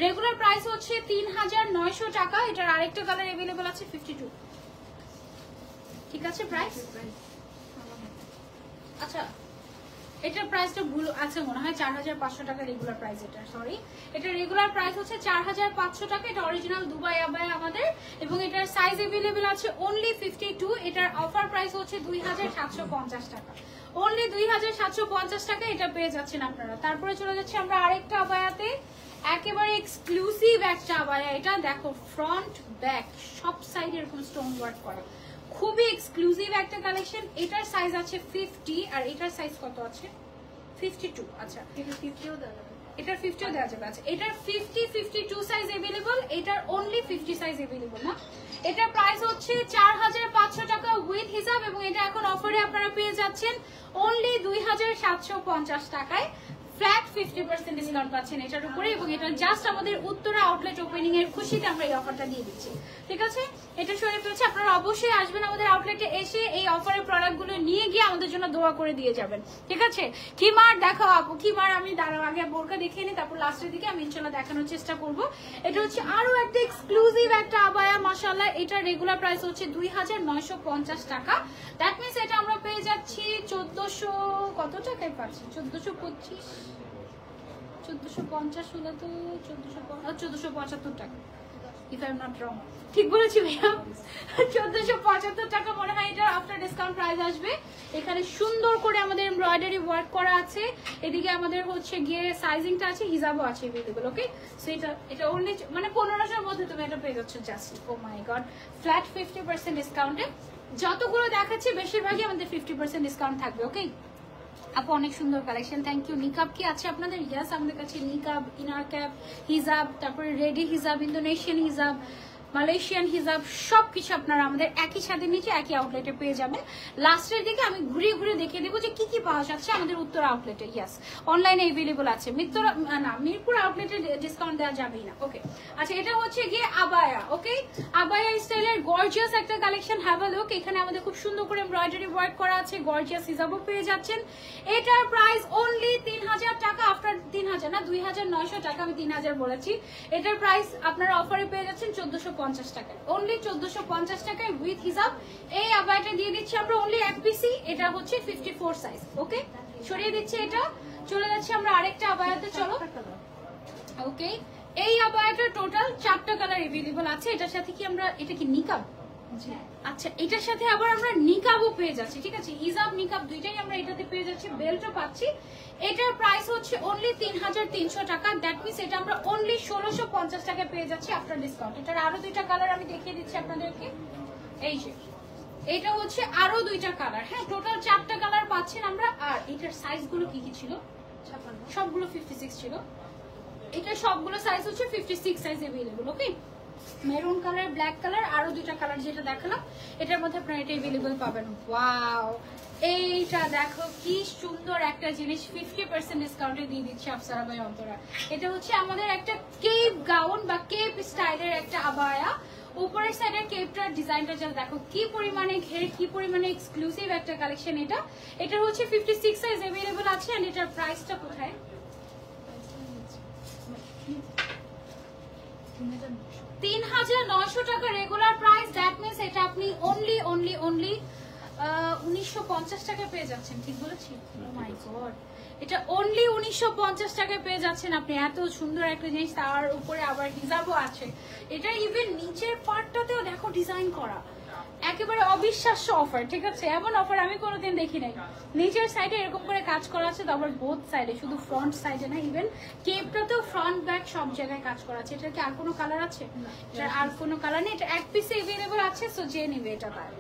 রেগুলার প্রাইস হচ্ছে 3900 টাকা। এটার আরেকটা কালার अवेलेबल আছে 52, ঠিক আছে প্রাইস। আচ্ছা এটার প্রাইসটা ভুল আছে মনে হয়, 4500 টাকা রেগুলার প্রাইস এটা, সরি এটা রেগুলার প্রাইস হচ্ছে 4500 টাকা। এটা অরিজিনাল দুবাই আবায়া আমাদের, এবং এটার সাইজ अवेलेबल আছে অনলি 52। এটার অফার প্রাইস হচ্ছে 2750 টাকা, অনলি 2750 টাকা এটা পেয়ে যাচ্ছেন আপনারা। তারপরে চলে যাচ্ছে আমরা আরেকটা আবায়াতে, একেবারে এক্সক্লুসিভ একটা আবায়া। এটা দেখো ফ্রন্ট ব্যাক সব সাইড এরকম স্টোন ওয়ার্ক করা, খুবই এক্সক্লুসিভ একটা কালেকশন। এটার সাইজ আছে 50 আর এটার সাইজ কত আছে 52। আচ্ছা এটা 50ও দেওয়া যাবে, এটার 50ও দেওয়া যাবে। আচ্ছা এটার 50 52 সাইজ अवेलेबल, এটার অনলি 50 সাইজ अवेलेबल না। এটার প্রাইস হচ্ছে 4500 টাকা উইথ হিসাব, এবং এটা এখন অফারে আপনারা পেয়ে যাচ্ছেন অনলি 2750 টাকায়। ফ্ল্যাট 50% ডিসকাউন্ট পাচ্ছেন এটার উপরে, এবং এটা জাস্ট আমাদের উত্তরা আউটলেট ওপেনিং এর খুশিতে আমরা এই অফারটা দিয়ে দিচ্ছি, ঠিক আছে। এটা শরীফ হচ্ছে, আপনারা অবশ্যই আসবেন আমাদের আউটলেটে, এসে এই অফারের প্রোডাক্টগুলো নিয়ে গিয়ে আমাদের জন্য দোয়া করে দিয়ে যাবেন, ঠিক আছে। কিমার দেখাও আপু, কিমার আমি দাঁড়াও আগে বোরকা দেখিয়ে নিই, তারপর লাস্টের দিকে আমি ইনশাল্লাহ দেখানোর চেষ্টা করব। এটা হচ্ছে আরো একটা এক্সক্লুসিভ একটা আবায়া, মাশাআল্লাহ। এটা রেগুলার প্রাইস হচ্ছে 2950 টাকা। দ্যাট মিন্স এটা আমরা পেয়ে যাচ্ছি 1400 কত টাকায় পাচ্ছি, 1425 1450 হলো তো 1475 টাকা, if I am not wrong, ঠিক বলেছি ভাইয়া 1475 টাকা মনে হয় এটা আফটার ডিসকাউন্ট প্রাইস আসবে। এখানে সুন্দর করে আমাদের এমব্রয়ডারি ওয়ার্ক করা আছে, এদিকে আমাদের হচ্ছে গিয়ে সাইজিংটা আছে, হিজাবও আছে अवेलेबल, ওকে। সো এটা অনলি মানে 1500 এর মধ্যে তুমি এটা পেয়ে যাচ্ছ জাস্ট, ও মাই গড, ফ্ল্যাট 50% ডিসকাউন্টে। যতগুলো দেখাচ্ছি বেশিরভাগই আমাদের 50% ডিসকাউন্ট থাকবে, ওকে। আপু অনেক সুন্দর কালেকশন, থ্যাংক ইউ। নিকাব কি আছে আপনাদের? ইয়াস আমাদের কাছে নিকাব, ইনার ক্যাপ, হিজাব, তারপরে রেডি হিজাব, ইন্দোনেশিয়ান হিজাব, মালয়েশিয়ান হিজাব, সবকিছু আপনারা আমাদের একই সাথে নিচে একই আউটলেটে পেয়ে যাবেন। লাস্টের দিকে আমি ঘুরিয়ে ঘুরিয়ে দেখিয়ে দেবো যে কি কি পাওয়া যাচ্ছে আমাদের উত্তর আউটলেটে। ইয়াস অনলাইনে अवेलेबल আছে, মিরপুর আউটলেটে ডিসকাউন্ট দেওয়া যাবেই না, ওকে। আচ্ছা এটা হচ্ছে গিয়ে আবায়া, ওকে, আবায়া স্টাইলের গর্জিয়াস একটা কালেকশন, হ্যাভ আ লুক। এখানে আমাদের খুব সুন্দর করে এমব্রয়ডারি ওয়ার্ক করা আছে, গর্জিয়াস হিজাবও পেয়ে যাচ্ছেন। এটার প্রাইস অনলি 3000 টাকা, আফটার 3000 না 2900 টাকা, আমি 3000 বলেছি। এটার প্রাইস আপনারা অফারে পেয়ে যাচ্ছেন 1450 টাকায়, অনলি 1450 টাকায় উইথ হিসাব। এই আবায়াটা দিয়ে দিচ্ছি আমরা অনলি এক পিসি, এটা হচ্ছে 54 সাইজ, ওকে। সরিয়ে দিচ্ছি এটা, চলে যাচ্ছে আমরা আরেকটা আবায়াতে, চলো, ওকে। এই আবায়াটার টোটাল 4টা কালার अवेलेबल আছে। এটার সাথে কি আমরা, এটা কি নিকাব? আচ্ছা এটার সাথে আবার আমরা নিকাবও পেয়ে যাচ্ছি, ঠিক আছে, হিজাব নিকাব দুইটাই আমরা এটাতে পেয়ে যাচ্ছি, বেল্টও পাচ্ছি। এটার প্রাইস হচ্ছে অনলি 3300 টাকা। দ্যাট মিন্স এটা আমরা অনলি 1650 টাকায় পেয়ে যাচ্ছি আফটার ডিসকাউন্ট। এটার আরো দুইটা কালার আমি দেখিয়ে দিচ্ছি আপনাদেরকে, এই যে এটা হচ্ছে আরো দুইটা কালার, হ্যাঁ টোটাল 4টা কালার পাচ্ছেন আমরা। আর এটার সাইজ গুলো কি কি ছিল? সবগুলো 56 ছিল। এটা সবগুলো সাইজ হচ্ছে 56 সাইজ अवेलेबल, ওকে। মেরুন কালার, ব্ল্যাক কালার, আরো দুইটা কালার যেটা দেখালাম এটার মধ্যে আপনারা এটা अवेलेबल পাবেন। ওয়াও, এইটা দেখো কি সুন্দর একটা জিনিস, 50% ডিসকাউন্টে দিয়ে দিচ্ছি আফসারা ভাই অন্তরা। এটা হচ্ছে আমাদের একটা কেপ গাউন বা কেপ স্টাইলের একটা আবায়া। উপরের সাইডের কেপটার ডিজাইনটা যা দেখো কি পরিমাণে ঘের, কি পরিমাণে এক্সক্লুসিভ একটা কালেকশন এটা। এটা হচ্ছে 56 সাইজ अवेलेबल আছে। এন্ড এটার প্রাইসটা কোথায়? 3900 টাকা রেগুলার প্রাইস। দ্যাট মিন্স এটা আপনি অনলি 1950 টাকা পেয়ে যাচ্ছেন, ঠিক বলেছি? ও মাই গড, এটা অনলি 1950 টাকায় পেয়ে যাচ্ছেন আপনি। এত সুন্দর একটা জিনিস, তার উপরে আবার হিজাবও আছে। এটা ইভেন নিচের পার্টটাতেও দেখো ডিজাইন করা, একেবারে অবিশ্বাস্য অফার, ঠিক আছে। এমন অফার আমি কোনোদিন দেখি নাই। নিচের সাইডে এরকম করে কাজ করা আছে, তারপর বোথ সাইডে, শুধু ফ্রন্ট সাইডে না, ইভেন কেপটাতেও ফ্রন্ট ব্যাক সব জায়গায় কাজ করা আছে। এটা কি আর কোনো কালার আছে? এটা আর কোনো কালার নেই, এটা এক পিসে अवेलेबल আছে। সো যে নেবে এটা পায়,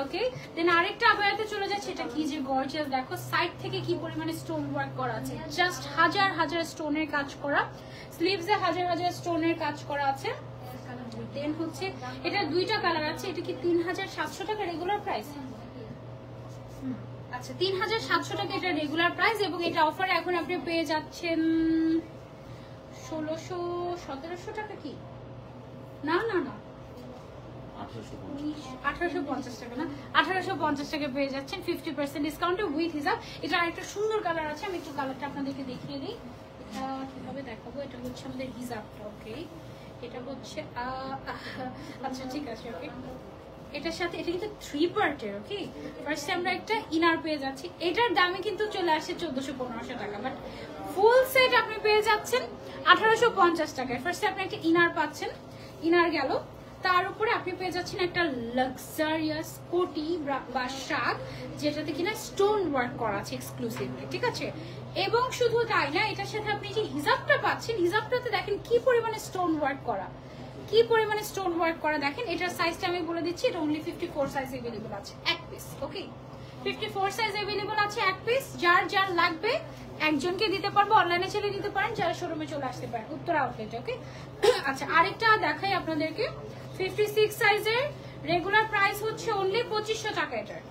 ওকে। দেন আরেকটা আবায়াতে চলে যাচ্ছে, এটা কি যে গর্জিয়াস, দেখো সাইড থেকে কি পরিমাণে স্টোন ওয়ার্ক করা আছে, জাস্ট হাজার হাজার স্টোনের কাজ করা, স্লিভসে হাজার হাজার স্টোনের কাজ করা আছে। দেন হচ্ছে এটা দুইটা কালার আছে, এটা কি 3700 টাকা রেগুলার প্রাইস? আচ্ছা 3700 টাকা এটা রেগুলার প্রাইস, এবং এটা অফারে এখন আপনি পেয়ে যাচ্ছেন 1600-1700 টাকা। কি না না না 1850 টাকা না, 1850 টাকা পেয়ে যাচ্ছেন 50% ডিসকাউন্টে উইথ হিজাব। এটা আরেকটা সুন্দর কালার আছে, আমি একটু কালারটা আপনাদেরকে দেখিয়ে দিই। এটা কিভাবে দেখাবো, এটা হচ্ছে আমাদের হিজাবটা। ওকে এটা হচ্ছে আচ্ছা ঠিক আছে ওকে। এটার সাথে এটা কিন্তু 3 পার্টের। ওকে ফার্স্টে আমরা একটা ইনার পেয়ে যাচ্ছি, এটার দামে কিন্তু চলে আসে 1400-1500 টাকা, বাট ফুল সেট আপনি পেয়ে যাচ্ছেন 1850 টাকায়। ফার্স্টে আপনি একটা ইনার পাচ্ছেন, ইনার গেল, তার উপরে আপনি পেয়ে যাচ্ছেন একটা লাক্সারিয়াস কোটি বা শাক, যেটাতে কিনা স্টোন ওয়ার্ক করা আছে এক্সক্লুসিভলি, ঠিক আছে। এবং শুধু তাই না, এটার সাথে আপনি যে হিজাবটা পাচ্ছেন, হিজাবটাতে দেখেন কি পরিমাণে স্টোন ওয়ার্ক করা, কি পরিমাণে স্টোন ওয়ার্ক করা দেখেন। এটার সাইজটা আমি বলে দিচ্ছি, এটা অনলি 54 সাইজ अवेलेबल আছে এক পিস। ওকে 54 সাইজ अवेलेबल আছে এক পিস, যার যার লাগবে একজনকে দিতে পারবো, অনলাইনে চলে নিতে পারেন, যারা শোরুমে চলে আসতে পারেন উত্তরা আউটলেটে। ওকে আচ্ছা আরেকটা দেখাই আপনাদেরকে, 56 সাইজের রেগুলার প্রাইস হচ্ছে অনলি 2500 টাকা। এটার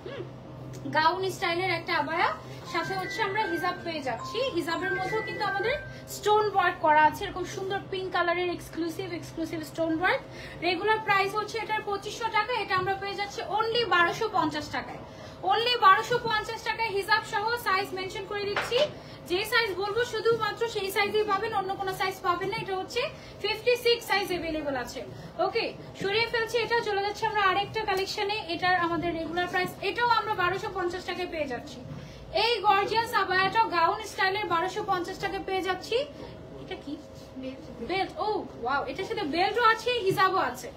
গাউন স্টাইলের একটা আবায়া, সাথে হচ্ছে আমরা হিজাব পেয়ে যাচ্ছি। হিজাবের মধ্যেও কিন্তু আমাদের স্টোন ওয়ার্ক করা আছে, এরকম সুন্দর পিঙ্ক কালারের exclusive stone work. Regular price হচ্ছে এটার 2500 টাকা, এটা আমরা পেয়ে যাচ্ছি অনলি 1250 টাকায়। অনলি 1250 টাকায় হিজাব সহ। সাইজ মেনশন করে দিচ্ছি, যে সাইজ বলবো শুধুমাত্র সেই সাইজই পাবেন, অন্য কোনো সাইজ পাবেন না। এটা হচ্ছে 56 সাইজ अवेलेबल আছে। ওকে সরিয়ে ফেলছি এটা, চলে যাচ্ছে আমরা আরেকটা কালেকশনে। এটার আমাদের রেগুলার প্রাইস, এটাও আমরা 1250 টাকায় পেয়ে যাচ্ছি। এই গর্জিয়াস আবায়াটা গাউন স্টাইলের 1250 টাকায় পেয়ে যাচ্ছি। এটা কি বেল্ট? ও ওয়াও, এটার সাথে বেল্টও আছে, হিজাবও আছে,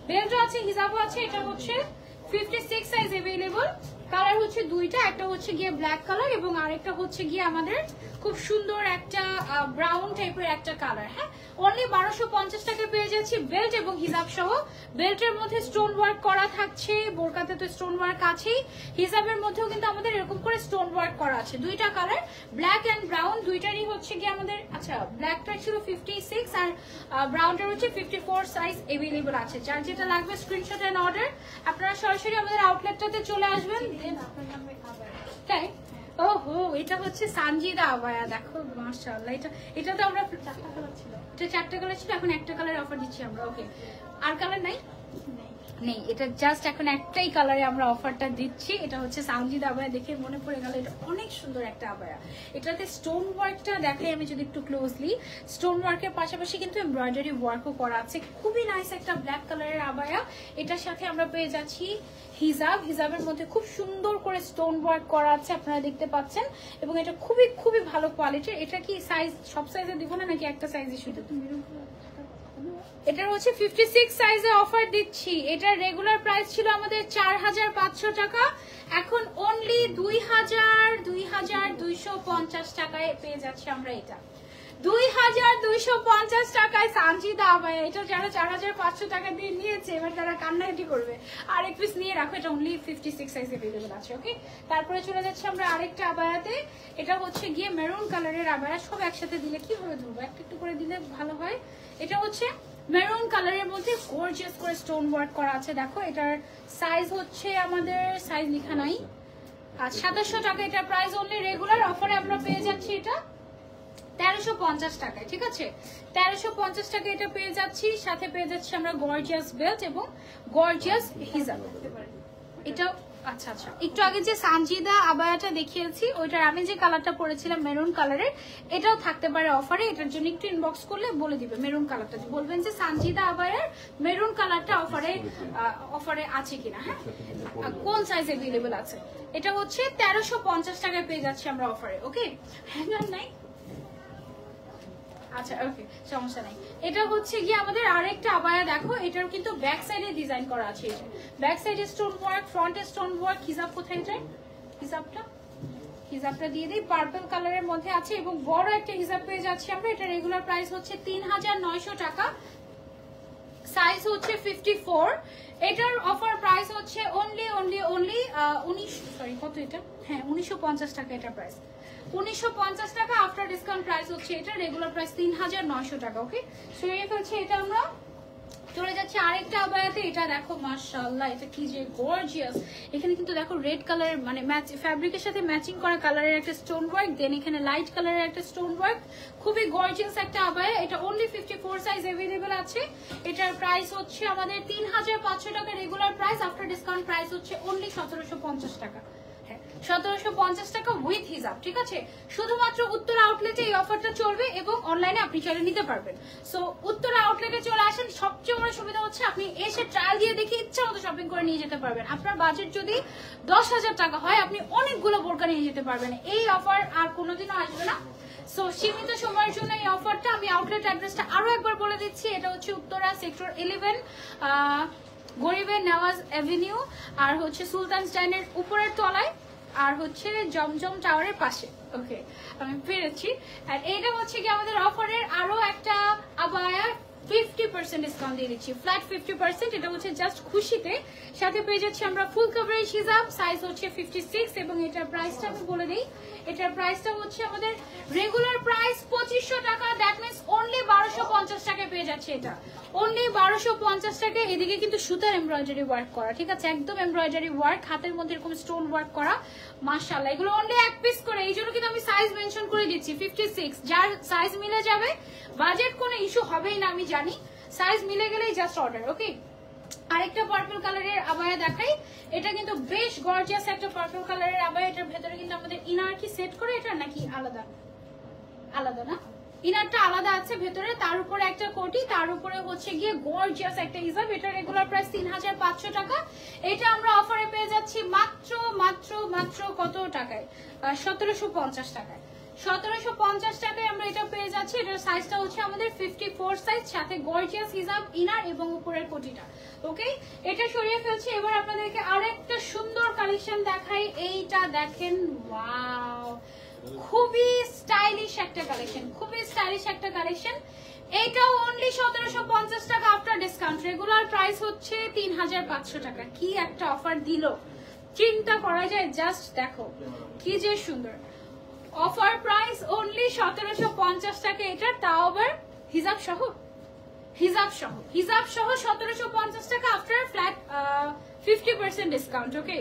বেল্টও আছে, হিজাবও আছে। এটা হচ্ছে 56 সাইজ अवेलेबल। কালার হচ্ছে দুইটা, একটা হচ্ছে গিয়ে ব্ল্যাক কালার এবং আরেকটা হচ্ছে গিয়ে আমাদের খুব সুন্দর একটা ব্রাউন টাইপের একটা কালার। হ্যাঁ অনলি 1250 টাকা পেয়ে যাচ্ছি বেল্ট এবং হিজাব সহ। বেল্টের মধ্যে স্টোন ওয়ার্ক করা থাকছে, বোরকাতে তো স্টোন ওয়ার্ক আছেই, হিজাবের মধ্যেও কিন্তু আমাদের এরকম করে স্টোন ওয়ার্ক করা আছে। দুইটা কালার ব্ল্যাক এন্ড ব্রাউন, দুইটারই হচ্ছে গিয়ে আমাদের, আচ্ছা ব্ল্যাকটা ছিল 56 আর ব্রাউনটা হচ্ছে 54 সাইজ अवेलेबल আছে। যার যেটা লাগবে স্ক্রিনশট এন্ড অর্ডার, আপনারা সরাসরি আমাদের আউটলেটটাতে চলে আসবেন। তাই ওহো, এটা হচ্ছে সানজিদা আবায়া, দেখো মাশাআল্লাহ। এটা তো আমরা 4টা কালার ছিল, এটা 4টা কালার ছিল, এখন একটা কালার অফার দিচ্ছি আমরা। ওকে আর কালার নাই নেই, এটা জাস্ট এখন একটাই কালারে আমরা অফারটা দিচ্ছি। এটা হচ্ছে সানজিদা আবায়া, দেখে মনে পড়ে গেল এটা অনেক সুন্দর একটা আবায়া। এটাতে স্টোন ওয়ার্কটা দেখাই আমি যদি একটু ক্লোজলি, স্টোন ওয়ার্কের পাশাপাশি কিন্তু এমব্রয়ডারি ওয়ার্কও করা আছে। খুবই নাইস একটা ব্ল্যাক কালারের আবায়া। এটার সাথে আমরা পেয়ে যাচ্ছি হিজাব, হিজাবের মধ্যে খুব সুন্দর করে স্টোন ওয়ার্ক করা আছে, আপনারা দেখতে পাচ্ছেন, এবং এটা খুবই খুবই ভালো কোয়ালিটির। এটা কি সাইজ সব সাইজে দিব না নাকি একটা সাইজে শুধু? এটার হচ্ছে 56 সাইজে অফার দিচ্ছি। এটার রেগুলার প্রাইস ছিল আমাদের 4500 টাকা, এখন অনলি 2250 টাকায় পেয়ে যাচ্ছি আমরা। এটা 2250 টাকায় সানজিদা আবায়া। এটা যারা 4500 টাকা দিয়ে নিয়েছে এবার তারা কান্নাকাটি করবে। আর এক পিস নিয়ে রাখো, এটা অনলি 56 সাইজ अवेलेबल আছে। ওকে তারপরে চলে যাচ্ছে আমরা আরেকটা আবায়াতে। এটা হচ্ছে গিয়ে মেরুন কালারের আবায়া, সব একসাথে দিলে কিভাবে ধরবো, একটু একটু করে দিলে ভালো হয়। এটা হচ্ছে মেরুন কালারের মধ্যে গর্জিয়াস করে স্টোন ওয়ার্ক করা আছে। দেখো এটার সাইজ হচ্ছে, আমাদের সাইজ লেখা নাই, আর 2700 টাকা এটা প্রাইস। অনলি রেগুলার অফারে আমরা পেয়ে যাচ্ছি এটা 1350 টাকায়, ঠিক আছে 1350 টাকা এটা পেয়ে যাচ্ছি। সাথে পেয়ে যাচ্ছি আমরা গর্জিয়াস বেল্ট এবং গর্জিয়াস হিজাব। এটা আচ্ছা আচ্ছা, একটু আগে যে সানজিদা আবায়াটা দেখিয়েছি ওইটার আমি যে কালারটা পরেছিলাম মেরুন কালারের, এটাও থাকতে পারে অফারে। এটার জন্য একটু ইনবক্স করলে বলে দিবে মেরুন কালারটা, বলবেন যে সানজিদা আবায়ার মেরুন কালারটা অফারে আছে কিনা, হ্যাঁ কোন সাইজ अवेलेबल আছে। এটা হচ্ছে 1350 টাকায় পেয়ে যাচ্ছি আমরা অফারে। ওকে হ্যাঙ্গার নাই, আচ্ছা ওকে সমস্যা নাই। এটা হচ্ছে গিয়ে আমাদের আরেকটা আবায়া, দেখো এটার কিন্তু ব্যাক সাইডে ডিজাইন করা আছে। এটা ব্যাক সাইডে স্টোন ওয়ার্ক, ফ্রন্টে স্টোন ওয়ার্ক। হিজাব কোথায় যায়, হিজাবটা দিয়ে দিই, পার্পল কালারের মধ্যে আছে এবং বড় একটা হিজাব পেয়ে যাচ্ছি আমরা। এটা রেগুলার প্রাইস হচ্ছে 3900 টাকা, সাইজ হচ্ছে 54। এটার অফার প্রাইস হচ্ছে অনলি 1950 টাকা। এটা প্রাইস 1950 টাকা, আফটার ডিসকাউন্ট প্রাইস হচ্ছে এটা রেগুলার প্রাইস 3900 টাকা। ওকে সরিয়ে ফেলছি এটা আমরা চলে যাচ্ছে আরেকটা আবায়াতে। এটা দেখো মাশাআল্লাহ, এটা কি যে গর্জিয়াস। এখানে কিন্তু দেখো রেড কালারের মানে ম্যাচ ফ্যাব্রিকের সাথে ম্যাচিং করা কালারের একটা স্টোন ওয়ার্ক, দেন এখানে লাইট কালারের একটা স্টোন ওয়ার্ক, খুবই গর্জিয়াস একটা আবায়া। এটা অনলি 54 সাইজ अवेलेबल আছে। এটার প্রাইস হচ্ছে আমাদের 3500 টাকা regular price, after discount price হচ্ছে অনলি 1750 টাকা। 1750 টাকা উইথ হিজাব, ঠিক আছে? শুধুমাত্র উত্তর আউটলেটে এই অফারটা চলবে এবং অনলাইনে আপনি চাইলে নিতে পারবেন। সো উত্তর আউটলেটে চলে আসেন, সবচেয়ে বড় সুবিধা হচ্ছে আপনি এসে ট্রায়াল দিয়ে দেখে ইচ্ছা মতো শপিং করে নিয়ে যেতে পারবেন। আপনার বাজেট যদি 10,000 টাকা হয় আপনি অনেকগুলো বোরকা নিয়ে যেতে পারবেন। এই অফার আর কোনোদিনও আসবে না। সো সীমিত সময়ের জন্য এই অফারটা। আমি আউটলেট অ্যাড্রেসটা আরো একবার বলে দিচ্ছি, এটা হচ্ছে উত্তরা সেক্টর 11, গরিবের নেওয়াজ অ্যাভিনিউ, আর হচ্ছে সুলতান স্ট্যান্ডের উপরের তলায়, আর হচ্ছে জমজম টাওয়ারের পাশে। ওকে, আমি পেরেছি। আর এইটা হচ্ছে কি আমাদের অফারের আরো একটা আবায়া 50% ডিসকাউন্ট দিয়ে দিচ্ছি, ফ্ল্যাট 50%। এটা হচ্ছে জাস্ট খুশিতে, সাথে পেয়ে যাচ্ছি আমরা ফুল কভারেজ হিজাব, সাইজ হচ্ছে 56 এবং এটার প্রাইসটা আমি বলে দিই। এটার প্রাইসটা হচ্ছে আমাদের রেগুলার প্রাইস 2500 টাকা, দ্যাট মিন্স অনলি 1250 টাকায় পেয়ে যাচ্ছে। এটা অনলি 1250 টাকা। এদিকে কিন্তু সুতার এমব্রয়ডারি ওয়ার্ক করা, ঠিক আছে? একদম এমব্রয়ডারি ওয়ার্ক, হাতের মধ্যে এরকম স্টোন ওয়ার্ক করা, মাশাআল্লাহ। এগুলো অনলি এক পিস করে, এই জন্য কিন্তু আমি সাইজ মেনশন করে দিচ্ছি 56। যার সাইজ মিলে যাবে, বাজেট কোনো ইস্যু হবেই না, আমি জানি। সাইজ মিলে গেলেই জাস্ট অর্ডার। ওকে, আরেকটা পার্পল কালারের আবায়া দেখাই। এটা কিন্তু বেশ গর্জিয়াস একটা পার্পল কালারের আবায়া। এটার ভেতরে কিন্তু আমাদের ইনার কি সেট করে এটা নাকি আলাদা? আলাদা না, ইনারটা আলাদা আছে ভেতরে, তার উপরে একটা কোটি, তার উপরে হচ্ছে গিয়ে গর্জিয়াস একটা হিজাব। এটা রেগুলার প্রাইস 3500 টাকা। এটা আমরা অফারে পেয়ে যাচ্ছি মাত্র মাত্র মাত্র কত টাকায়? 1750 টাকায়। 1750 টাকায় আমরা এটা পেয়ে যাচ্ছি। এটার সাইজটা হচ্ছে আমাদের 54 সাইজ, সাথে গর্জিয়াস হিজাব, ইনার এবং উপরের কোটিটা। ওকে, এটা সরিয়ে ফেলছি। এবার আপনাদেরকে আরেকটা সুন্দর কালেকশন দেখাই। এইটা দেখেন, ওয়াও, খুবই স্টাইলিশ একটা কালেকশন, খুবই স্টাইলিশ একটা কালেকশন। এটাও অনলি 1750 টাকা আফটার ডিসকাউন্ট। রেগুলার প্রাইস হচ্ছে 3500 টাকা। কি একটা অফার দিল, চিন্তা করা যায়। জাস্ট দেখো কি যে সুন্দর অফার প্রাইস, অনলি 1750 টাকা। এটা তাও আবার হিজাব সহ, হিজাব সহ 1750 টাকা after flat 50% discount. Okay,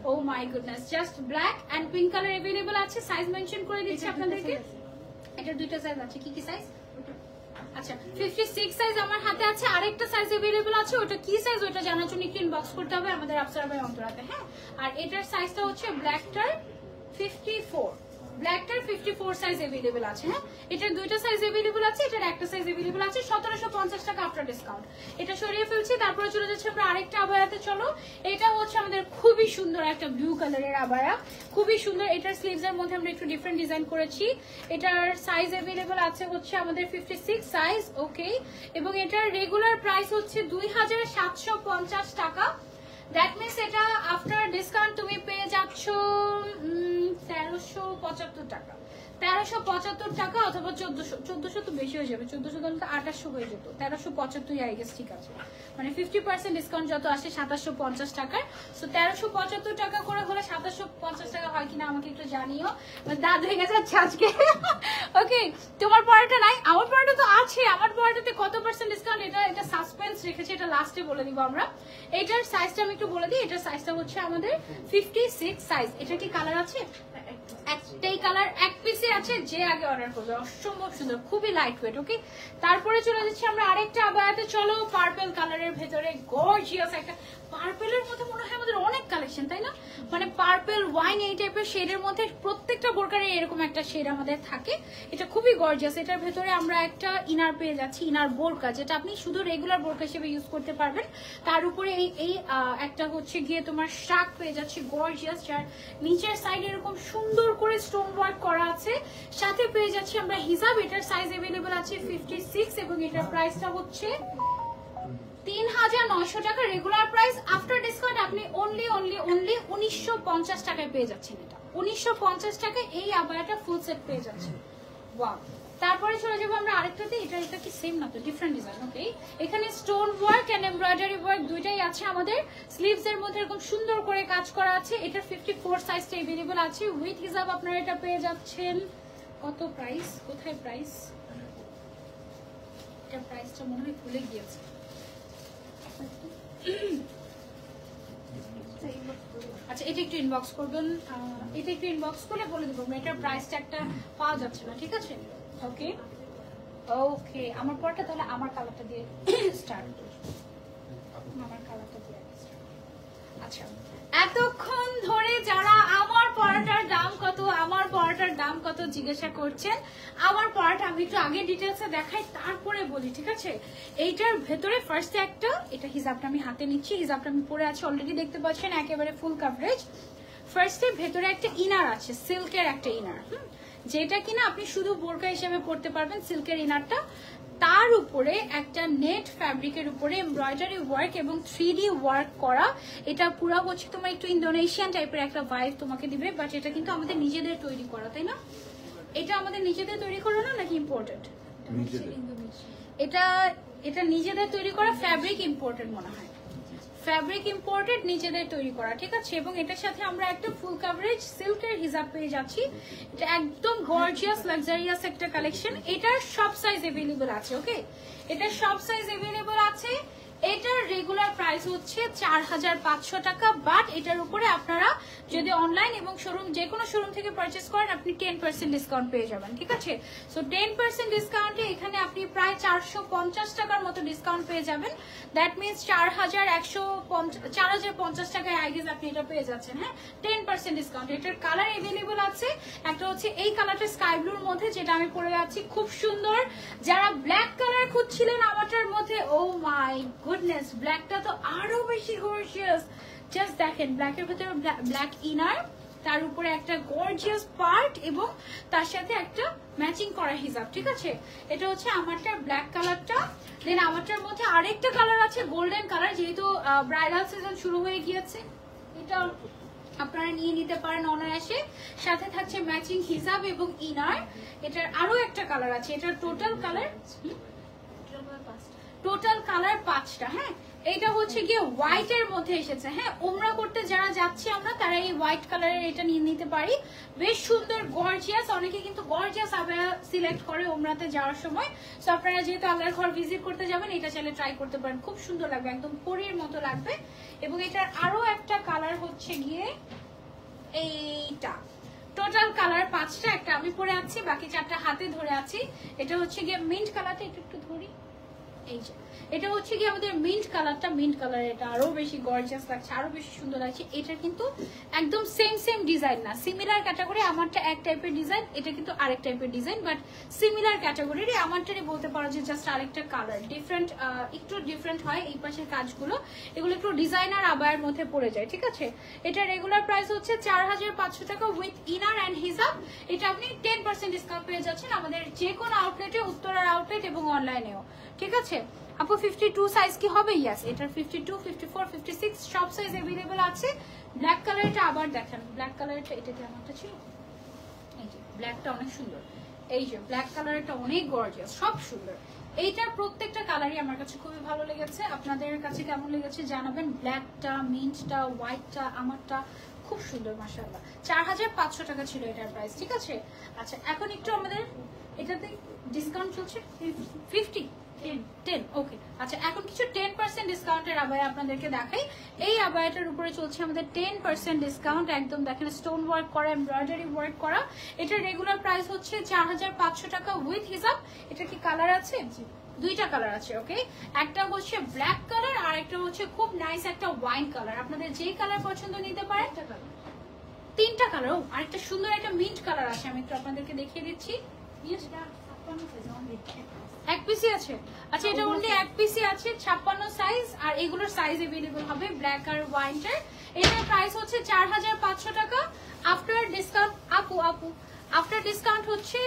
oh my goodness, just black and pink colour available আছে। সাইজ মেনশন করে দিচ্ছি আপনাদেরকে। এটা দুইটা সাইজ আছে। কি কি সাইজ? আচ্ছা, 56 সাইজ আমার হাতে আছে। আরেকটা সাইজ अवेलेबल আছে, ওটা কি সাইজ ওটা জানার জন্য একটু ইনবক্স করতে হবে আমাদের আফসারা ভাই অন্তরাতে। হ্যাঁ, আর এটার সাইজটা হচ্ছে ব্ল্যাকটার 54, ব্ল্যাকটার 54 সাইজ अवेलेबल আছে। হ্যাঁ, এটার দুইটা সাইজ अवेलेबल আছে, এটার একটা সাইজ अवेलेबल আছে। 1750 টাকা আফটার ডিসকাউন্ট। এটা সরিয়ে ফেলছি, তারপরে চলে যাচ্ছে আমরা আরেকটা আবায়াতে। চলো, এটা হচ্ছে আমাদের খুবই সুন্দর একটা ব্লু কালারের আবায়া, খুবই সুন্দর। এটার স্লিভস এর মধ্যে আমরা একটু ডিফারেন্ট ডিজাইন করেছি। এটার সাইজ अवेलेबल আছে হচ্ছে আমাদের 56 সাইজ। ওকে, এবং এটার রেগুলার প্রাইস হচ্ছে 2750 টাকা। দ্যাট মিন্স এটা আফটার ডিসকাউন্ট তুমি পেয়ে যাচ্ছ 1375 টাকা। 1375 টাকা অথবা 1400 তো বেশি হয়ে যাবে, 1400 তো 2800 হয়ে যেত, 1375 আই গেস, ঠিক আছে? মানে 50% ডিসকাউন্ট যত আসে 2750 টাকার। সো 1375 টাকা করে হলে 2750 টাকা হয় কিনা আমাকে একটু জানিও। দাঁত ভেঙে যাচ্ছে আজকে। ওকে, তোমার পড়াটা নাই, আমার পড়াটা তো আছে। আমার পড়াটাতে কত পার্সেন্ট ডিসকাউন্ট এটা সাসপেন্স রেখেছি, এটা লাস্টে বলে দিব আমরা। এটার সাইজটা আমি একটু বলে দিই। এটার সাইজটা হচ্ছে আমাদের 56 সাইজ। এটা কি কালার আছে? একটাই কালার, এক পিসে আছে। যে আগে অর্ডার করবে, অসম্ভব সুন্দর, খুবই লাইট ওয়েট। ওকে, তারপরে চলে যাচ্ছি আমরা আরেকটা আবায়াতে। চলো, পার্পল কালারের ভেতরে গর্জিয়াস একটা, পার্পলের মধ্যে মনে হয় আমাদের অনেক কালেকশন, তাই না? মানে পার্পল, ওয়াইন, এই টাইপের শেডের মধ্যে প্রত্যেকটা বোরকারে এরকম একটা শেড আমাদের থাকে। এটা খুবই গর্জিয়াস। এটার ভেতরে আমরা একটা ইনার পেয়ে যাচ্ছি, ইনার বোরকা, যেটা আপনি শুধু রেগুলার বোরকা হিসেবে ইউজ করতে পারবেন। তার উপরে এই একটা হচ্ছে গিয়ে তোমার শাক পেয়ে যাচ্ছে গর্জিয়াস, যার নিচের সাইডে এরকম সুন্দর করে স্টোন ওয়ার্ক করা আছে। সাথে পেয়ে যাচ্ছি আমরা হিজাব। এটার সাইজ अवेलेबल আছে 56 এবং এটার প্রাইসটা হচ্ছে 3900 টাকা রেগুলার প্রাইস। আফটার ডিসকাউন্ট আপনি অনলি 1950 টাকায় পেয়ে যাচ্ছেন। এটা 1950 টাকায় এই আবায়াটা ফুল সেট পেয়ে যাচ্ছেন। ওয়াও, তারপরে চলে যাবো আমরা আরেকটাতে। এটা কি সেম না তো, ডিফারেন্ট ডিজাইন। ওকে, এখানে stone work and embroidery work দুইটাই আছে আমাদের। স্লিভস এর মধ্যে এরকম সুন্দর করে কাজ করা আছে। এটা 54 সাইজটা अवेलेबल আছে উইথ হিজাব। আপনারা এটা পেয়ে যাচ্ছেন কত প্রাইস? কোথায় প্রাইস? এটা প্রাইসটা মনে হয় ভুলে গিয়েছে। আচ্ছা, এটা একটু ইনবক্স করবেন, এটা একটু ইনবক্স করে বলে দেবো এটার প্রাইস ট্যাগটা পাওয়া যাচ্ছে না, ঠিক আছে? ওকে ওকে, আমার পরটা তাহলে আমার কালারটা দিয়ে স্টার্ট করি, আমার কালারটা দিয়ে start করি। আচ্ছা, এতক্ষণ ধরে যারা আমার পরাটার দাম কত, আমার পরাটার দাম কত জিজ্ঞাসা করছেন, আমার পরাটা আমি একটু আগে ডিটেলসে দেখাই, তারপরে বলি, ঠিক আছে? এইটার ভেতরে ফার্স্টে একটা, এটা হিজাবটা আমি হাতে নিচ্ছি, হিজাবটা আমি পরে আছি অলরেডি, দেখতে পাচ্ছেন একেবারে ফুল কাভারেজ। ফার্স্টে ভেতরে একটা ইনার আছে, সিল্কের একটা ইনার, যেটা কিনা আপনি শুধু বোরকা হিসেবে পরতে পারবেন, সিল্কের ইনারটা। তার উপরে একটা নেট ফ্যাব্রিকের উপরে এমব্রয়ডারি ওয়ার্ক এবং 3D ওয়ার্ক করা। এটা পুরো হচ্ছে তোমার একটু ইন্দোনেশিয়ান টাইপের একটা ভাইব তোমাকে দিবে, বাট এটা কিন্তু আমাদের নিজেদের তৈরি করা, তাই না? এটা আমাদের নিজেদের তৈরি করা না, নাকি ইম্পোর্টেড? এটা এটা নিজেদের তৈরি করা, ফ্যাব্রিক ইম্পোর্টেড মনে হয়, ফ্যাব্রিক ইম্পোর্টেড, নিজেদের তৈরি করা, ঠিক আছে? এবং এটার সাথে আমরা একটা ফুল কাভারেজ সিল্কের হিজাব পেয়ে যাচ্ছি। এটা একদম গর্জিয়াস লাক্সারিয়াস একটা কালেকশন। এটার সব সাইজ अवेलेबल আছে, ওকে? এটার সব সাইজ अवेलेबल আছে। এটার রেগুলার প্রাইস হচ্ছে 4500 টাকা, বাট এটার উপরে আপনারা যদি অনলাইন এবং শোরুম, যে কোনো শোরুম থেকে পারচেজ করেন, আপনি 10% ডিসকাউন্ট পেয়ে যাবেন, ঠিক আছে? সো 10% ডিসকাউন্টে এখানে আপনি প্রায় 450 টাকার মতো ডিসকাউন্ট পেয়ে যাবেন। দ্যাট মিনস 4050 টাকায় আই গেস আপনি এটা পেয়ে যাচ্ছেন, হ্যাঁ, 10% ডিসকাউন্ট। এটার কালার अवेलेबल আছে, একটা হচ্ছে এই কালারটা স্কাই ব্লুর মধ্যে, যেটা আমি পরে আছি, খুব সুন্দর। যারা ব্ল্যাক কালার খুঁজছিলেন আমারটার মধ্যে, ও মাই গুডনেস, ব্ল্যাকটা তো আরো বেশি গর্জিয়াস। জাস্ট দেখেন, ব্ল্যাকের ভিতরে ব্ল্যাক ইনার, তার উপরে একটা গর্জিয়াস পার্ট এবং তার সাথে একটা ম্যাচিং করা হিজাব, ঠিক আছে? এটা হচ্ছে আমারটার ব্ল্যাক কালারটা। দেন আমারটার মধ্যে আরেকটা কালার আছে গোল্ডেন কালার, যেহেতু ব্রাইডাল সিজন শুরু হয়ে গিয়েছে, এটা আপনারা নিয়ে নিতে পারেন অনায়াসে। সাথে থাকছে ম্যাচিং হিজাব এবং ইনার। এটার আরো একটা কালার আছে, এটার টোটাল কালার 5টা, হ্যাঁ। এটা হচ্ছে গিয়ে হোয়াইট এর মধ্যে এসেছে, হ্যাঁ। ওমরা করতে যারা যাচ্ছি আমরা, তারা এই হোয়াইট কালারের এটা নিয়ে নিতে পারি। বেশ সুন্দর গর্জিয়াস, অনেকে কিন্তু গর্জিয়াস আবায়া সিলেক্ট করে ওমরাতে যাওয়ার সময়। সো আপনারা যেহেতু আল্লাহর ঘর ভিজিট করতে যাবেন, এটা চাইলে ট্রাই করতে পারেন, খুব সুন্দর লাগবে, একদম পরীর মতো লাগবে। এবং এটার আরো একটা কালার হচ্ছে গিয়ে এইটা। টোটাল কালার 5টা, একটা আমি পরে আছি, বাকি 4টা হাতে ধরে আছি। এটা হচ্ছে গিয়ে মিন্ট কালারটা, একটু ধরি, এই যে এটা হচ্ছে কি আমাদের মিন্ট কালারটা। মিন্ট কালার এটা আরো বেশি গর্জিয়াস লাগছে, আরো বেশি সুন্দর লাগছে। এটা কিন্তু একদম সেম ডিজাইন না, সিমিলার ক্যাটাগরি। আমারটা এক টাইপের ডিজাইন, এটা কিন্তু আরেক টাইপের ডিজাইন, বাট সিমিলার ক্যাটাগরির। আমারটারই বলতে পারো যে জাস্ট আরেকটা কালার ডিফারেন্ট, একটু ডিফারেন্ট হয় এই পাশের কাজগুলো, এগুলো একটু ডিজাইনার আবায়ের মধ্যে পড়ে যায়, ঠিক আছে? এটা রেগুলার প্রাইস হচ্ছে 4500 টাকা উইথ ইনার অ্যান্ড হিজাব। এটা আপনি 10% ডিসকাউন্ট পেয়ে যাচ্ছেন আমাদের যে কোনো আউটলেটে, উত্তরার আউটলেট এবং অনলাইনেও, ঠিক আছে? আপু 52 সাইজ কি হবে? ইয়েস, এটার 52, 54, 56 সব সাইজ अवेलेबल আছে। ব্ল্যাক কালারটা আবার দেখেন, ব্ল্যাক কালারটা এটাতে আমারটা ছিল, এই যে ব্ল্যাকটা অনেক সুন্দর, এই যে ব্ল্যাক কালারটা অনেক গর্জিয়াস, সব সুন্দর। এইটার প্রত্যেকটা কালারই আমার কাছে খুবই ভালো লেগেছে। আপনাদের কাছে কেমন লেগেছে জানাবেন। ব্ল্যাকটা, মিন্টটা, হোয়াইটটা, আমারটা খুব সুন্দর, মাশাআল্লাহ। 4500 টাকা ছিল এটার প্রাইস, ঠিক আছে? আচ্ছা, এখন একটু আমাদের এটাতে ডিসকাউন্ট চলছে 10, ওকে। আচ্ছা, এখন কিছু 10% ডিসকাউন্টের আবায়া আপনাদেরকে দেখাই। এই আবায়াটার উপরে চলছে আমাদের 10% ডিসকাউন্ট, একদম দেখেন স্টোন ওয়ার্ক করা, এমব্রয়ডারি ওয়ার্ক করা। এটা রেগুলার প্রাইস হচ্ছে 4500 টাকা উইথ হিসাব। এটা কি কালার আছে? দুইটা কালার আছে, ওকে। একটা হচ্ছে ব্ল্যাক কালার আর একটা হচ্ছে খুব নাইস একটা ওয়াইন কালার। আপনাদের যেই কালার পছন্দ নিতে পারেন। 3টা কালার। আরেকটা সুন্দর একটা মিন্ট কালার আছে, আমি একটু আপনাদেরকে দেখিয়ে দিচ্ছি। এক পিসি আছে। আচ্ছা, এটা অনলি এক পিসি আছে, 56 সাইজ। আর এগুলোর সাইজ अवेलेबल হবে ব্ল্যাক আর হোয়াইটের। এটার প্রাইস হচ্ছে 4500 টাকা আফটার ডিসকাউন্ট। আপু আফটার ডিসকাউন্ট হচ্ছে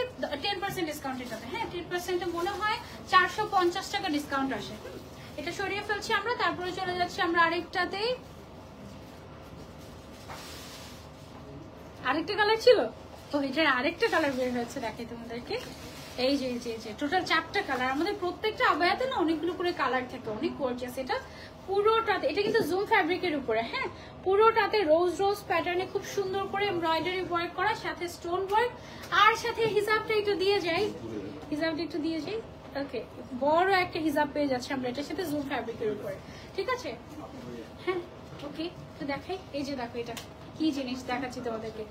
10% ডিসকাউন্ট এটাতে, হ্যাঁ। 10% মনে হয় 450 টাকা ডিসকাউন্ট আসে। এটা সরিয়ে ফেলছি আমরা, তারপরে চলে যাচ্ছি আমরা আরেকটাতে। আরেকটা কালার ছিল তো, এটার আরেকটা কালার বের হয়েছে, দেখাই তোমাদেরকে। এই যে টোটাল 4টা কালার। আমাদের প্রত্যেকটা আবায়াতে না অনেকগুলো করে কালার থাকে, অনেক গর্জিয়াস। এটা পুরোটাতে, এটা কিন্তু জুম ফ্যাব্রিকের উপরে, হ্যাঁ। পুরোটাতে রোজ প্যাটার্নে খুব সুন্দর করে এমব্রয়ডারি ওয়ার্ক করা, সাথে স্টোন ওয়ার্ক, আর সাথে হিজাবটা একটু দিয়ে যাই। ওকে, বড় একটা হিজাব পেয়ে যাচ্ছে আমরা এটার সাথে জুম ফ্যাব্রিকের উপরে, ঠিক আছে? হ্যাঁ ওকে, তো দেখাই, এই যে দেখো এটা কি জিনিস দেখাচ্ছি তোমাদেরকে।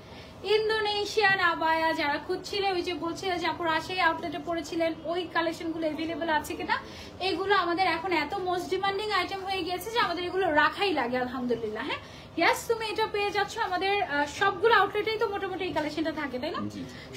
ইন্দোনেশিয়ান আবায়া যারা খুঁজছিলে, ওই যে বলছিলে যে আপুর আশাই আউটলেটে পড়েছিলেন, ওই কালেকশনগুলো অ্যাভেলেবল আছে কিনা, এগুলো আমাদের এখন এত মোস্ট ডিমান্ডিং আইটেম হয়ে গিয়েছে যে আমাদের এগুলো রাখাই লাগে আলহামদুলিল্লাহ। হ্যাঁ ইয়াস, তুমি এটা পেয়ে যাচ্ছ আমাদের সবগুলো আউটলেটেই তো মোটামুটি এই কালেকশনটা থাকে, তাই না?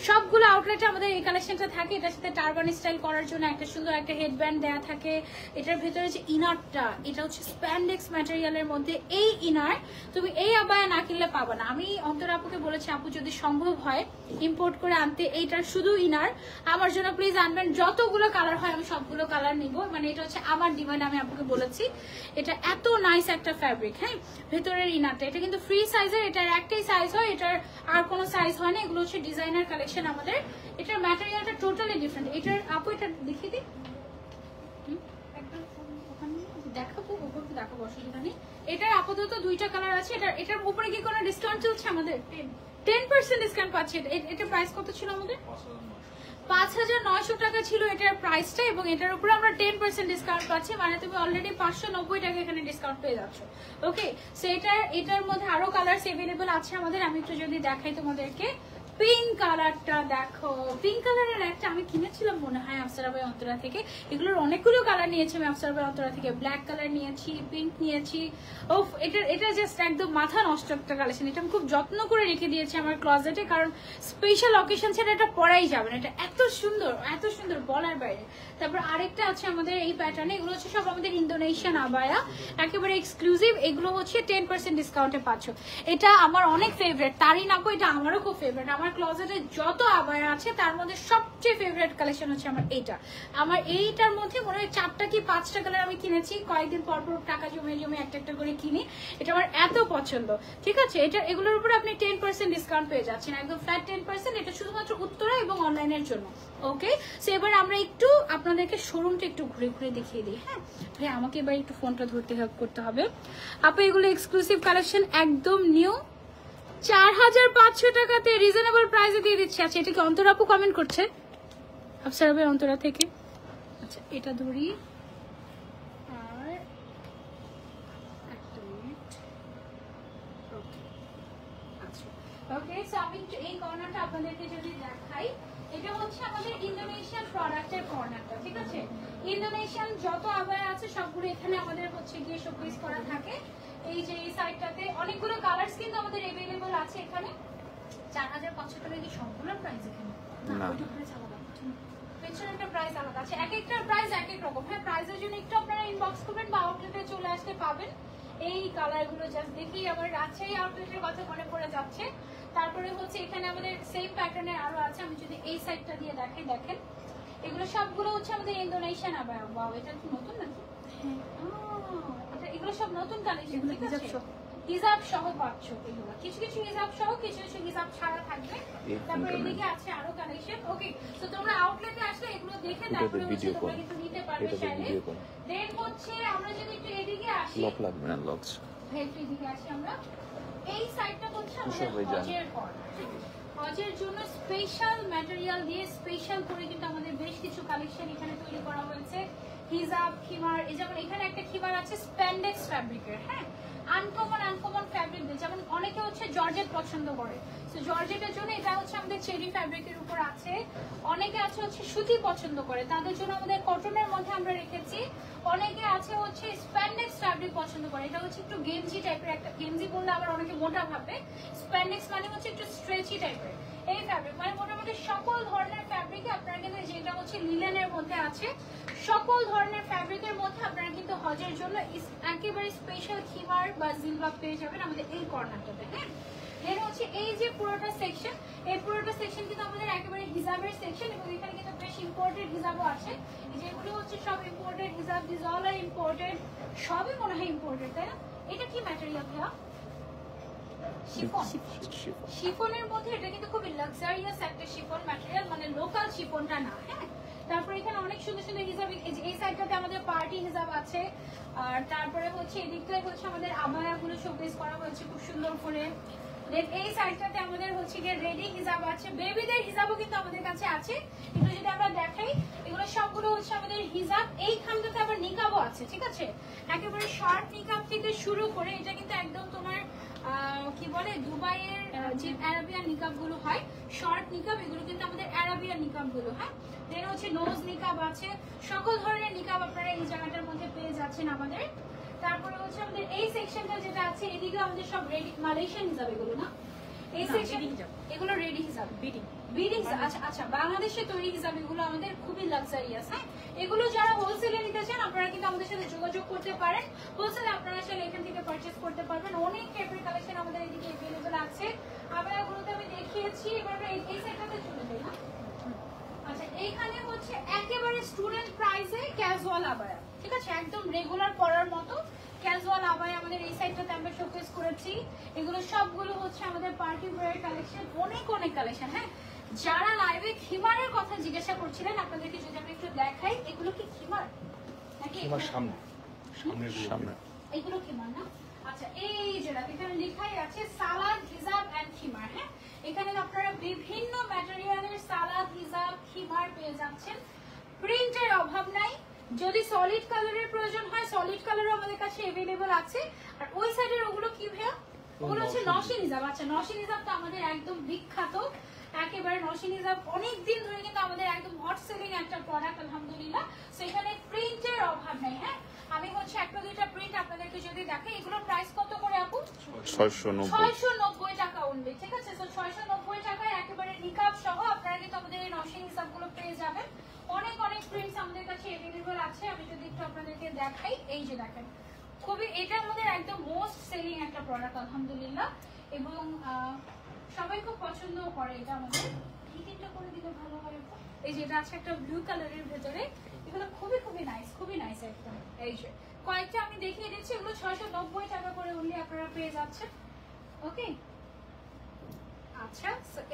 সবগুলো আউটলেটে আমাদের এই কালেকশনটা থাকে। এটার সাথে টারবান স্টাইল করার জন্য একটা সুন্দর একটা হেডব্যান্ড দেয়া থাকে। এটার ভেতরে যে ইনারটা, এটা হচ্ছে স্প্যান্ডেক্স ম্যাটেরিয়ালের মধ্যে। এই ইনার তুমি এই আবায়া না কিনলে পাবা না। আমি অন্তরা আপুকে বলেছি, আপু যদি সম্ভব হয় ইম্পোর্ট করে আনতে এইটার শুধু ইনার আমার জন্য প্লিজ আনবেন। যতগুলো কালার হয় আমি সবগুলো কালার নিব, মানে এটা হচ্ছে আমার ডিমান্ড। আমি আপুকে বলেছি এটা এত নাইস একটা ফ্যাব্রিক। হ্যাঁ, ভেতরের ইনারটা এটা কিন্তু ফ্রি সাইজের, এটার একটাই সাইজ হয়, এটার আর কোনো সাইজ হয় না। এগুলো হচ্ছে ডিজাইনার কালেকশন আমাদের। এটার ম্যাটেরিয়ালটা টোটালি ডিফারেন্ট। এটার আপু এটা দেখিয়ে দিই, দেখাবো দেখাবো, অসুবিধা নেই। এটার আপাতত দুইটা কালার আছে। এটার উপরে কি কোনো ডিসকাউন্ট চলছে আমাদের? 10% ডিসকাউন্ট পাচ্ছে। এটার প্রাইস কত ছিল আমাদের? 5,900 টাকা ছিল এটার প্রাইসটা, এবং এটার উপরে আমরা 10% ডিসকাউন্ট পাচ্ছি, মানে তুমি অলরেডি 590 টাকা এখানে ডিসকাউন্ট পেয়ে যাচ্ছ। ওকে, সো এটার মধ্যে আরো কালারস अवेलेबल আছে আমাদের। আমি একটু যদি দেখাই তোমাদেরকে, পিঙ্ক কালারটা দেখো। পিঙ্ক কালারের একটা আমি কিনেছিলাম মনে হয় আফসারা বাই অন্তরা থেকে। এগুলোর অনেকগুলো কালার নিয়েছি আমি আফসারা বাই অন্তরা থেকে। ব্ল্যাক কালার নিয়েছি, পিঙ্ক নিয়েছি। ওফ, এটা জাস্ট একদম মাথা নষ্ট একটা কালেকশন। এটা আমি খুব যত্ন করে রেখে দিয়েছি আমার ক্লোজেটে, কারণ স্পেশাল অকেশন ছাড়া এটা পরাই যাবে না। এটা এত সুন্দর বলার বাইরে। তারপর আরেকটা আছে আমাদের এই প্যাটার্নে। এগুলো হচ্ছে সব আমাদের ইন্দোনেশিয়ান আবায়া, একেবারে এক্সক্লুসিভ। এগুলো হচ্ছে 10% ডিসকাউন্টে পাচ্ছ। এটা আমার অনেক ফেভারিট, তারই নাপো, এটা আমারও খুব ফেভারিট। আমার ক্লোজেটে যত আবায়া আছে তার মধ্যে সবচেয়ে ফেভারিট কালেকশন হচ্ছে আমার এইটা। আমার এইটার মধ্যে মনে হয় 4টা কি 5টা কালার আমি কিনেছি। কয়েকদিন পর টাকা জমে একটা করে কিনি। এটা আমার এত পছন্দ, ঠিক আছে? এগুলোর উপরে আপনি 10% ডিসকাউন্ট পেয়ে যাচ্ছেন, একদম ফ্ল্যাট 10%। এটা শুধুমাত্র উত্তরা এবং অনলাইনের জন্য। ওকে, সো এবার আমরা একটু আপনাদেরকে শোরুমটা একটু ঘুরে ঘুরে দেখিয়ে দিই। হ্যাঁ ভাই, আমাকে এবার একটু ফোনটা ধরতে হেল্প করতে হবে। আপু এগুলো এক্সক্লুসিভ কালেকশন, একদম নিউ, 4,500 টাকাতে রিজনেবল প্রাইসে দিয়ে দিচ্ছি। আচ্ছা, এটা কি অন্তরা আপু কমেন্ট করছে? আফসারা ভাই অন্তরা থেকে। আচ্ছা, এটা ধরি, আর একটা মিনিট। ওকে, আচ্ছা ওকে, সো আমি একটু এই কর্নারটা আপনাদেরকে যদি দেখাই, এটা হচ্ছে আমাদের ইন্দোনেশিয়ান প্রোডাক্টের কর্নারটা, ঠিক আছে? ইন্দোনেশিয়ান যত আবায়া আছে সবগুলো এখানে আমাদের হচ্ছে গিয়ে শোকেস করা থাকে। এই যে এই সাইডটাতে অনেকগুলো কালারস কিন্তু আমাদের अवेलेबल আছে এখানে। 4,500 টাকা কি সম্পূর্ণ প্রাইস এখানে? না, ওইটা প্রাইস আলাদা, পেছনেরটা প্রাইস আলাদা আছে। এক একটার প্রাইস এক এক রকম। হ্যাঁ, প্রাইসের জন্য একটু আপনারা ইনবক্স করবেন বা আউটলেটে চলে আসতে পাবেন। এই কালারগুলো জাস্ট দেখেই আমার রাজশাহী আউটলেটের কথা মনে পড়ে যাচ্ছে। তারপরে হচ্ছে এখানে আমাদের সেম প্যাটার্নের আরো আছে। আমি যদি এই সাইডটা দিয়ে দেখাই, দেখেন এগুলো সবগুলো হচ্ছে আমাদের ইন্দোনেশিয়ান আবায়া। ওয়াও, এটা কি নতুন নাকি? হ্যাঁ, এগুলো সব নতুন কালেকশন, ঠিক আছে? হিজাব সহ পাচ্ছ এগুলো, কিছু হিজাব সহ, কিছু হিজাব ছাড়া থাকবে। তারপর এদিকে আছে আরো কালেকশন। ওকে, তো তোমরা আউটলেটে আসলে এগুলো দেখে তারপরে হচ্ছে তোমরা কিন্তু নিতে পারবে চাইলে। দেন হচ্ছে আমরা যদি একটু এদিকে আসি, লক লাগবে না, লক একটু এদিকে আসি আমরা। এই সাইডটা হচ্ছে আমাদের হজের কর্নার। হজের জন্য স্পেশাল ম্যাটেরিয়াল দিয়ে স্পেশাল করে কিন্তু আমাদের বেশ কিছু কালেকশন এখানে তৈরি করা হয়েছে। হিজাব, খিমার, এই যেমন এখানে একটা খিমার আছে স্প্যান্ডেক্স ফ্যাব্রিকের। হ্যাঁ, আনকমন ফ্যাব্রিক দিয়ে, যেমন অনেকে হচ্ছে জর্জেট পছন্দ করে, তো জর্জেটের জন্য এটা হচ্ছে আমাদের চেরি ফ্যাব্রিকের উপর আছে। অনেকে আছে হচ্ছে সুতি পছন্দ করে, তাদের জন্য আমাদের কটনের মধ্যে আমরা রেখেছি। অনেকে আছে হচ্ছে স্প্যান্ডেক্স ফ্যাব্রিক পছন্দ করে, এটা হচ্ছে একটু গেঞ্জি টাইপের। একটা গেঞ্জি বললে আবার অনেকে মোটা ভাবে, স্প্যান্ডেক্স মানে হচ্ছে একটু স্ট্রেচি টাইপের এই ফ্যাব্রিক। মানে মোটামুটি সকল ধরনের ফ্যাব্রিকে আপনারা কিন্তু, যেটা হচ্ছে লিলেনের মধ্যে আছে, সকল ধরনের ফ্যাব্রিকের মধ্যে আপনারা কিন্তু হজের জন্য একেবারে স্পেশাল খিমার বা জিলবাব পেয়ে যাবেন আমাদের এই কর্নারটাতে। হ্যাঁ, দেন হচ্ছে এই যে পুরোটা সেকশন, এই পুরোটা সেকশন কিন্তু আমাদের একেবারে হিজাবের সেকশন, এবং এখানে কিন্তু বেশ ইম্পোর্টেড হিজাবও আছে। যেগুলো হচ্ছে সব ইম্পোর্টেড হিজাব, দিস অল আর ইম্পোর্টেড, সবই মনে হয় ইম্পোর্টেড, তাই না? এটা কি ম্যাটেরিয়াল ভাইয়া? শিফন। শিফনের মধ্যে এটা কিন্তু খুবই লাক্সারিয়াস একটা শিফন ম্যাটেরিয়াল, মানে লোকাল শিফনটা না। হ্যাঁ, তারপরে এখানে অনেক সুন্দর হিজাব, এই সাইডটাতে আমাদের পার্টি হিজাব আছে। আর তারপরে হচ্ছে এদিকটায় হচ্ছে আমাদের আবায়াগুলো শোকেস করা হয়েছে খুব সুন্দর করে। দেন এই সাইডটাতে আমাদের হচ্ছে গিয়ে রেডি হিজাব আছে, বেবিদের হিজাবও কিন্তু আমাদের কাছে আছে। এগুলো যদি আমরা দেখাই, এগুলো সবগুলো হচ্ছে আমাদের হিজাব, এইখানটাতে আবার নিকাবও আছে, ঠিক আছে? একেবারে শর্ট নিকাব থেকে শুরু করে এটা কিন্তু একদম তোমার কি বলে দুবাইয়ের যে অ্যারাবিয়ান নিকাব গুলো হয়, শর্ট নিকাব, এগুলো কিন্তু আমাদের অ্যারাবিয়ান নিকাব গুলো। হ্যাঁ, দেন হচ্ছে নোজ নিকাব আছে, সকল ধরনের নিকাব আপনারা এই জায়গাটার মধ্যে পেয়ে যাচ্ছেন আমাদের। তারপরে হচ্ছে আমাদের এই সেকশনটা যেটা আছে, এদিকে আমাদের সব রেডি মালয়েশিয়ান হিজাব এগুলো না, এই সেকশন এগুলো রেডি হিজাব, বিডিং আচ্ছা আচ্ছা, বাংলাদেশে তৈরি হিসাব এগুলো আমাদের খুবই লাক্সারিয়াস। হ্যাঁ, এগুলো যারা হোলসেলে নিতে চান আপনারা কিন্তু আমাদের সাথে যোগাযোগ করতে পারেন, হোলসেলে আপনারা আসলে এখান থেকে পারচেজ করতে পারবেন। অনেক টাইপের কালেকশন আমাদের এদিকে अवेलेबल আছে। আবার এগুলোতে আমি দেখিয়েছি, এবার এই সাইডটাতে চলে যাই না। আচ্ছা, এইখানে হচ্ছে একেবারে স্টুডেন্ট প্রাইসে ক্যাজুয়াল আবায়া, ঠিক আছে, একদম রেগুলার পরার মতো ক্যাজুয়াল আবায়া আমাদের এই সাইডটাতে আমরা শোকেস করেছি। এগুলো সবগুলো হচ্ছে আমাদের পার্টি ওয়্যার কালেকশন, অনেক কালেকশন। হ্যাঁ, যারা লাইভে খিমারের কথা জিজ্ঞাসা করছিলেন আপনাদেরকে যদি আমি একটু দেখাই, এগুলো কি খিমার নাকি সামনে এগুলো খিমার না? আচ্ছা, এই যেটা এখানে লেখাই আছে সালাদ হিজাব এন্ড খিমার। হ্যাঁ, এখানে আপনারা বিভিন্ন ম্যাটেরিয়ালের সালাদ হিজাব খিমার পেয়ে যাচ্ছেন, প্রিন্টের অভাব নাই। যদি সলিড কালারের প্রয়োজন হয় সলিড কালারও আমাদের কাছে अवेलेबल আছে। আর ওই সাইডের ওগুলো কি ভাইয়া? ওগুলো হচ্ছে নশিন হিজাব। আচ্ছা, নশিন হিজাব তো আমাদের একদম বিখ্যাত, একেবারে নশিন হিজাব অনেকদিন ধরে কিন্তু আমাদের একদম হট সেলিং একটা প্রোডাক্ট আলহামদুলিল্লাহ। সেখানে প্রিন্টের অভাব নেই। হ্যাঁ, আমি হচ্ছে একটা দুইটা প্রিন্ট আপনাদেরকে যদি দেখাই, এগুলোর প্রাইস কত করে আপু? 690 টাকা অনলি, ঠিক আছে? তো 690 টাকায় একেবারে নিকাব সহ আপনারা কিন্তু আমাদের এই নশিন হিসাবগুলো পেয়ে যাবেন। অনেক প্রিন্টস আমাদের কাছে अवेलेबल আছে। আমি যদি একটু আপনাদেরকে দেখাই, এই যে দেখেন, খুবই এটা আমাদের একদম মোস্ট সেলিং একটা প্রোডাক্ট আলহামদুলিল্লাহ, এবং সবাই খুব পছন্দও করে এটা। আমাদের এই তিনটা করে দিলে ভালো হয়। এই যেটা আছে একটা ব্লু কালারের ভেতরে, এগুলো খুবই নাইস একদম। এই যে কয়েকটা আমি দেখিয়ে দিচ্ছি, এগুলো 690 টাকা করে অনলি আপনারা পেয়ে যাচ্ছেন। ওকে, আচ্ছা,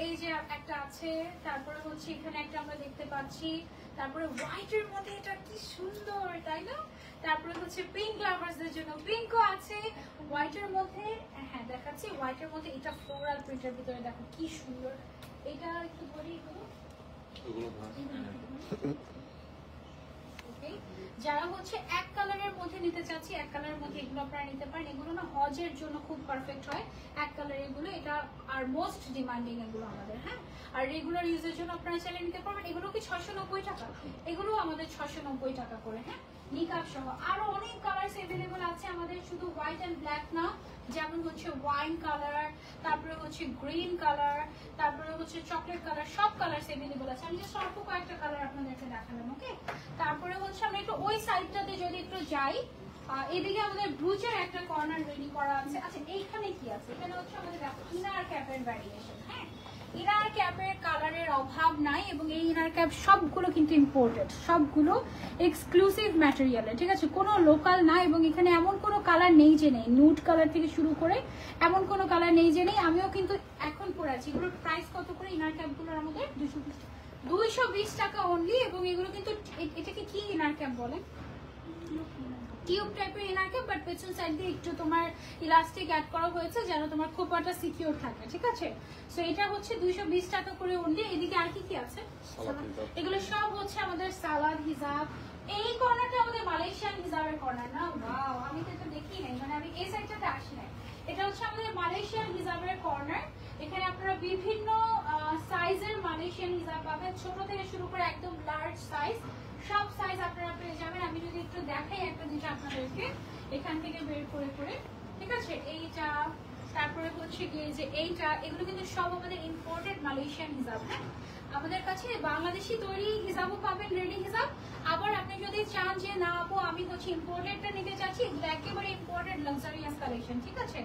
এই যে একটা আছে, তারপরে হচ্ছে এখানে একটা আমরা দেখতে পাচ্ছি, তারপরে হোয়াইটের মধ্যে এটা কি সুন্দর, তাই না? তারপরে হচ্ছে পিঙ্ক লাভার্সদের জন্য পিঙ্কও আছে হোয়াইটের মধ্যে। হ্যাঁ, দেখাচ্ছি হোয়াইটের মধ্যে, এটা ফ্লোরাল প্রিন্টের ভিতরে, দেখো কি সুন্দর। এটা একটু ধরি এগুলো। যারা হচ্ছে এক কালারের মধ্যে নিতে চাচ্ছি, এক কালারের মধ্যে এগুলো আপনারা নিতে পারেন। এগুলো না হজের জন্য খুব পারফেক্ট হয়, এক কালার এগুলো, এটা আর মোস্ট ডিমান্ডিং এগুলো আমাদের। হ্যাঁ, আর রেগুলার ইউজের জন্য আপনারা চাইলে নিতে পারবেন। এগুলো কি 690 টাকা? এগুলো আমাদের 690 টাকা করে। হ্যাঁ, নিকাব সহ আরো অনেক কালার अवेलेबल আছে আমাদের, শুধু হোয়াইট এন্ড ব্ল্যাক না, যেমন হচ্ছে ওয়াইন কালার, তারপরে হচ্ছে গ্রিন কালার, তারপরে হচ্ছে চকলেট কালার, সব কালার अवेलेबल আছে। আমি জাস্ট অল্প কয়েকটা কালার আপনাদেরকে দেখালাম। ওকে, তারপরে হচ্ছে আমরা একটু ওই সাইডটাতে যদি একটু যাই, এদিকে আমাদের ব্রুচের একটা কর্নার রেডি করা আছে। আচ্ছা, এইখানে কি আছে? এখানে হচ্ছে আমাদের ইনার ক্যাপের ভ্যারিয়েশন। হ্যাঁ, ইনার ক্যাপের কালারের অভাব নাই, এবং এই ইনার ক্যাপ সবগুলো কিন্তু ইম্পোর্টেড, সবগুলো এক্সক্লুসিভ ম্যাটেরিয়ালের, ঠিক আছে, কোনো লোকাল না। এবং এখানে এমন কোনো কালার নেই যে নেই, নুড কালার থেকে শুরু করে এমন কোনো কালার নেই যে নেই। আমিও কিন্তু এখন পরে আছি। এগুলোর প্রাইস কত করে? ইনার ক্যাপগুলোর আমাদের 220 টাকা অনলি। এবং এগুলো কিন্তু, এটাকে কি ইনার ক্যাপ বলে? টিউব টাইপের ইনার ক্যাপ, বাট পেছন সাইড দিয়ে একটু তোমার ইলাস্টিক অ্যাড করা হয়েছে যেন তোমার খোপাটা সিকিউর থাকে, ঠিক আছে? সো এটা হচ্ছে 220 টাকা করে অনলি। এদিকে আর কি আছে? এগুলো সব হচ্ছে আমাদের সালাদ হিজাব। এই কর্নারটা আমাদের মালয়েশিয়ান হিজাবের কর্নার না? ওয়াও, আমি তো এটা দেখি নাই, মানে আমি এই সাইডটাতে আসি নাই। এটা হচ্ছে আমাদের মালয়েশিয়ান হিজাবের কর্নার। এখানে আপনারা বিভিন্ন সাইজের মালয়েশিয়ান হিজাব পাবেন, ছোট থেকে শুরু করে একদম লার্জ সাইজ, সব সাইজ আপনারা পেয়ে যাবেন। আমি যদি একটু দেখাই একটা জিনিস আপনাদেরকে এখান থেকে বের করে, ঠিক আছে, এইটা, তারপরে হচ্ছে গিয়ে যে এইটা, এগুলো কিন্তু সব আমাদের ইম্পোর্টেড মালয়েশিয়ান হিজাব। হ্যাঁ, আমাদের কাছে বাংলাদেশি তৈরি হিজাবও পাবেন, রেডি হিজাব। আবার আপনি যদি চান যে না আপু আমি হচ্ছে ইম্পোর্টেডটা নিতে চাচ্ছি, এগুলো একেবারে ইম্পোর্টেড লাক্সারিয়াস কালেকশন, ঠিক আছে।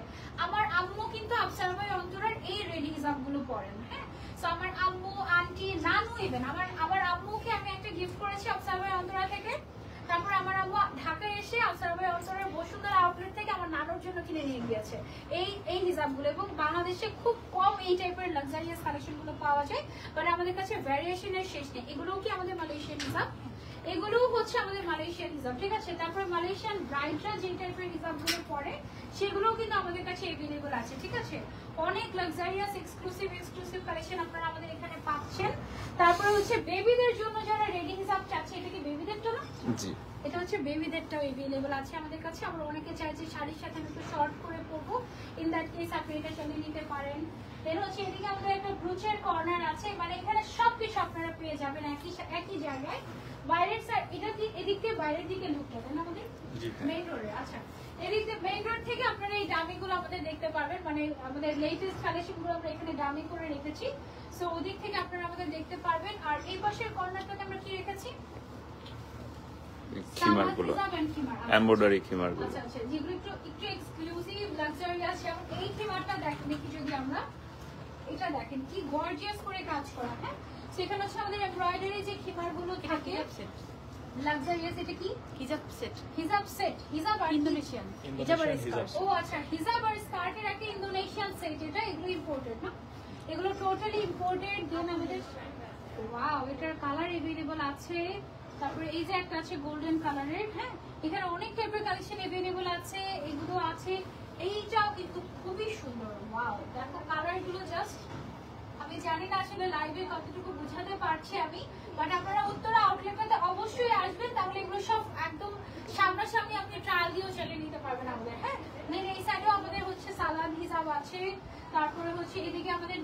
আমার আম্মু কিন্তু আফসার ভাই অন্তরার এই রেডি হিজাবগুলো পরেন। হ্যাঁ, সো আমার আম্মু, আন্টি, নানু, ইভেন আমার আম্মুকে আমি একটা গিফট করেছি আফসার ভাই অন্তরা থেকে। তারপর আমার আম্মু ঢাকায় এসে আফসার ভাই অন্তরের বসুন্ধরা আউটলেট থেকে আমার নানুর জন্য কিনে নিয়ে গিয়েছে এই হিজাবগুলো। এবং বাংলাদেশে খুব কম এই টাইপের লাক্সারিয়াস কালেকশনগুলো পাওয়া যায়, বাট আমাদের কাছে ভ্যারিয়েশনের শেষ নেই। এগুলোও কি আমাদের মালয়েশিয়ান হিজাব? এগুলোও হচ্ছে আমাদের মালয়েশিয়ান হিজাব, ঠিক আছে। তারপর মালয়েশিয়ান ব্রাইডরা যে টাইপের হিজাবগুলো পরে সেগুলোও কিন্তু আমাদের কাছে अवेलेबल আছে, ঠিক আছে। অনেক লাক্সারিয়াস এক্সক্লুসিভ কালেকশন আপনারা আমাদের এখানে পাচ্ছেন। তারপরে হচ্ছে বেবিদের জন্য যারা রেডি হিজাব চাচ্ছে, এটা কি বেবিদেরটা না? জি এটা হচ্ছে বেবিদেরটাও अवेलेबल আছে আমাদের কাছে। আমরা অনেকে চাইছি শাড়ির সাথে আমি একটু শর্ট করে পরবো, ইন দ্যাট কেস আপনি এটা চলে নিতে পারেন। দেন হচ্ছে এদিকে আমাদের একটা ব্রুচের কর্নার আছে, মানে এখানে সবকিছু আপনারা পেয়ে যাবেন একই জায়গায়। বাইরের সাইড এটা এদিক দিয়ে বাইরের দিকে লুকটা দেন আমাদের মেইন রোডে। আচ্ছা, এদিক দিয়ে মেইন রোড থেকে আপনারা এই ডামিগুলো আমাদের দেখতে পারবেন, মানে আমাদের লেটেস্ট কালেকশনগুলো আমরা এখানে ডামি করে রেখেছি। সো ওদিক থেকে আপনারা আমাদের দেখতে পারবেন। আর এই পাশের কর্নারটাতে আমরা কি রেখেছি? খিমারগুলো, এমব্রয়ডারি খিমারগুলো। আচ্ছা আচ্ছা, যেগুলো একটু এক্সক্লুসিভ লাক্সারিয়াস। যেমন এই খিমারটা দেখেন, দেখি যদি আমরা এটা দেখেন কি গর্জিয়াস করে কাজ করা। হ্যাঁ, সেখানে হচ্ছে আমাদের এমব্রয়ডারি যে খিমারগুলো থাকে লাক্সারিয়াস। এটা কি হিজাব সেট, হিজাব সেট, হিজাব আর ইন্দোনেশিয়ান হিজাব আর স্কার্ট। ও আচ্ছা, হিজাব আর স্কার্টের একটা ইন্দোনেশিয়ান সেট। এটা এগুলো ইম্পোর্টেড না, এগুলো টোটালি ইম্পোর্টেড। দেন আমাদের ওয়াও, এটার কালার अवेलेबल আছে। তারপরে এই যে একটা আছে গোল্ডেন কালারের। হ্যাঁ, এখানে অনেক টাইপের কালেকশন अवेलेबल আছে, এগুলো আছে। এইটাও কিন্তু খুবই সুন্দর। ওয়াও, দেখো কালারগুলো জাস্ট, আমি জানি না আসলে লাইভে কতটুকু বোঝাতে পারছি আমি, বাট আপনারা উত্তরা আউটলেটে অবশ্যই আসবেন, তাহলে এগুলো সব একদম সামনাসামনি আপনি ট্রায়াল দিয়েও চালিয়ে নিতে পারবেন আমাদের। হ্যাঁ, মানে এই সাইডেও আমাদের হচ্ছে সালাদ হিসাব আছে। তারপরে হচ্ছে এদিকে আমাদের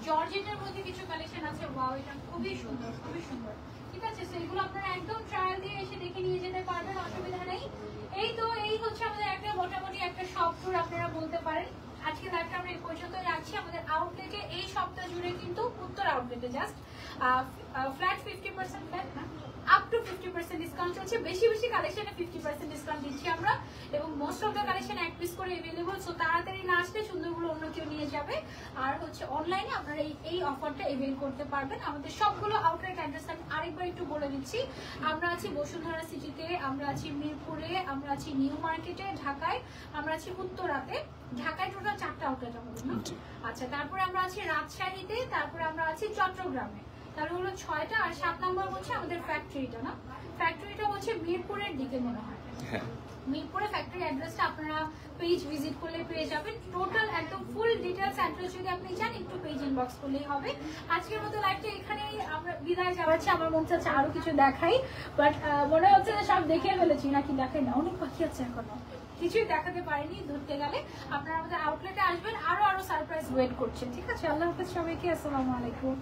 জর্জেটের মধ্যে কিছু কালেকশন আছে। ওয়াও, এটা খুবই সুন্দর, খুবই সুন্দর। ঠিক আছে, সেগুলো আপনারা একদম ট্রায়াল দিয়ে এসে দেখে নিয়ে যেতে পারবেন, অসুবিধা নেই। এই তো, এই হচ্ছে আমাদের একটা মোটামুটি একটা শপ ট্যুর আপনারা বলতে পারেন। আজকে লাইভটা আমরা এই পর্যন্ত রাখছি। আমাদের আউটলেটে এই সপ্তাহ জুড়ে কিন্তু উত্তর আউটলেটে জাস্ট ফ্ল্যাট 50% ফ্ল্যাট না, আপ টু 50% ডিসকাউন্ট চলছে। বেশি বেশি কালেকশনে 50% ডিসকাউন্ট দিচ্ছি আমরা, এবং মোস্ট অফ দ্য কালেকশন এক পিস করে अवेलेबल। সো তাড়াতাড়ি না আসলে সুন্দরগুলো অন্য কেউ নিয়ে যাবে। আর হচ্ছে অনলাইনে আপনারা এই অফারটা अवेल করতে পারবেন। আমাদের সবগুলো আউটলেট অ্যাড্রেস আমি আরেকবার একটু বলে দিচ্ছি। আমরা আছি বসুন্ধরা সিটিতে, আমরা আছি মিরপুরে, আমরা আছি নিউ মার্কেটে ঢাকায়, আমরা আছি উত্তরাতে। ঢাকায় টোটাল 4টা আউটলেট আমাদের না। আচ্ছা, তারপরে আমরা আছি রাজশাহীতে, তারপরে আমরা আছি চট্টগ্রামে। তাহলে হলো 6টা। আর 7 নম্বর হচ্ছে আমাদের ফ্যাক্টরিটা না, ফ্যাক্টরিটা হচ্ছে মিরপুরের দিকে মনে হয়। হ্যাঁ, মিরপুরে ফ্যাক্টরি অ্যাড্রেসটা আপনারা পেজ ভিজিট করলে পেয়ে যাবেন। টোটাল একদম ফুল ডিটেলস অ্যাড্রেস যদি আপনি চান একটু পেজ ইনবক্স করলেই হবে। আজকের মতো লাইভটা এখানেই আমরা বিদায় যাচ্ছি। আমার মনে হচ্ছে আরো কিছু দেখাই, বাট মনে হচ্ছে যে সব দেখে ফেলেছি, নাকি দেখাই না, অনেক বাকি আছে এখনো, কিছুই দেখাতে পারিনি ধরতে গেলে। আপনারা আমাদের আউটলেটে আসবেন, আরো সারপ্রাইজ ওয়েট করছেন। ঠিক আছে, আল্লাহ হাফেজ সবাইকে, আসসালামু আলাইকুম।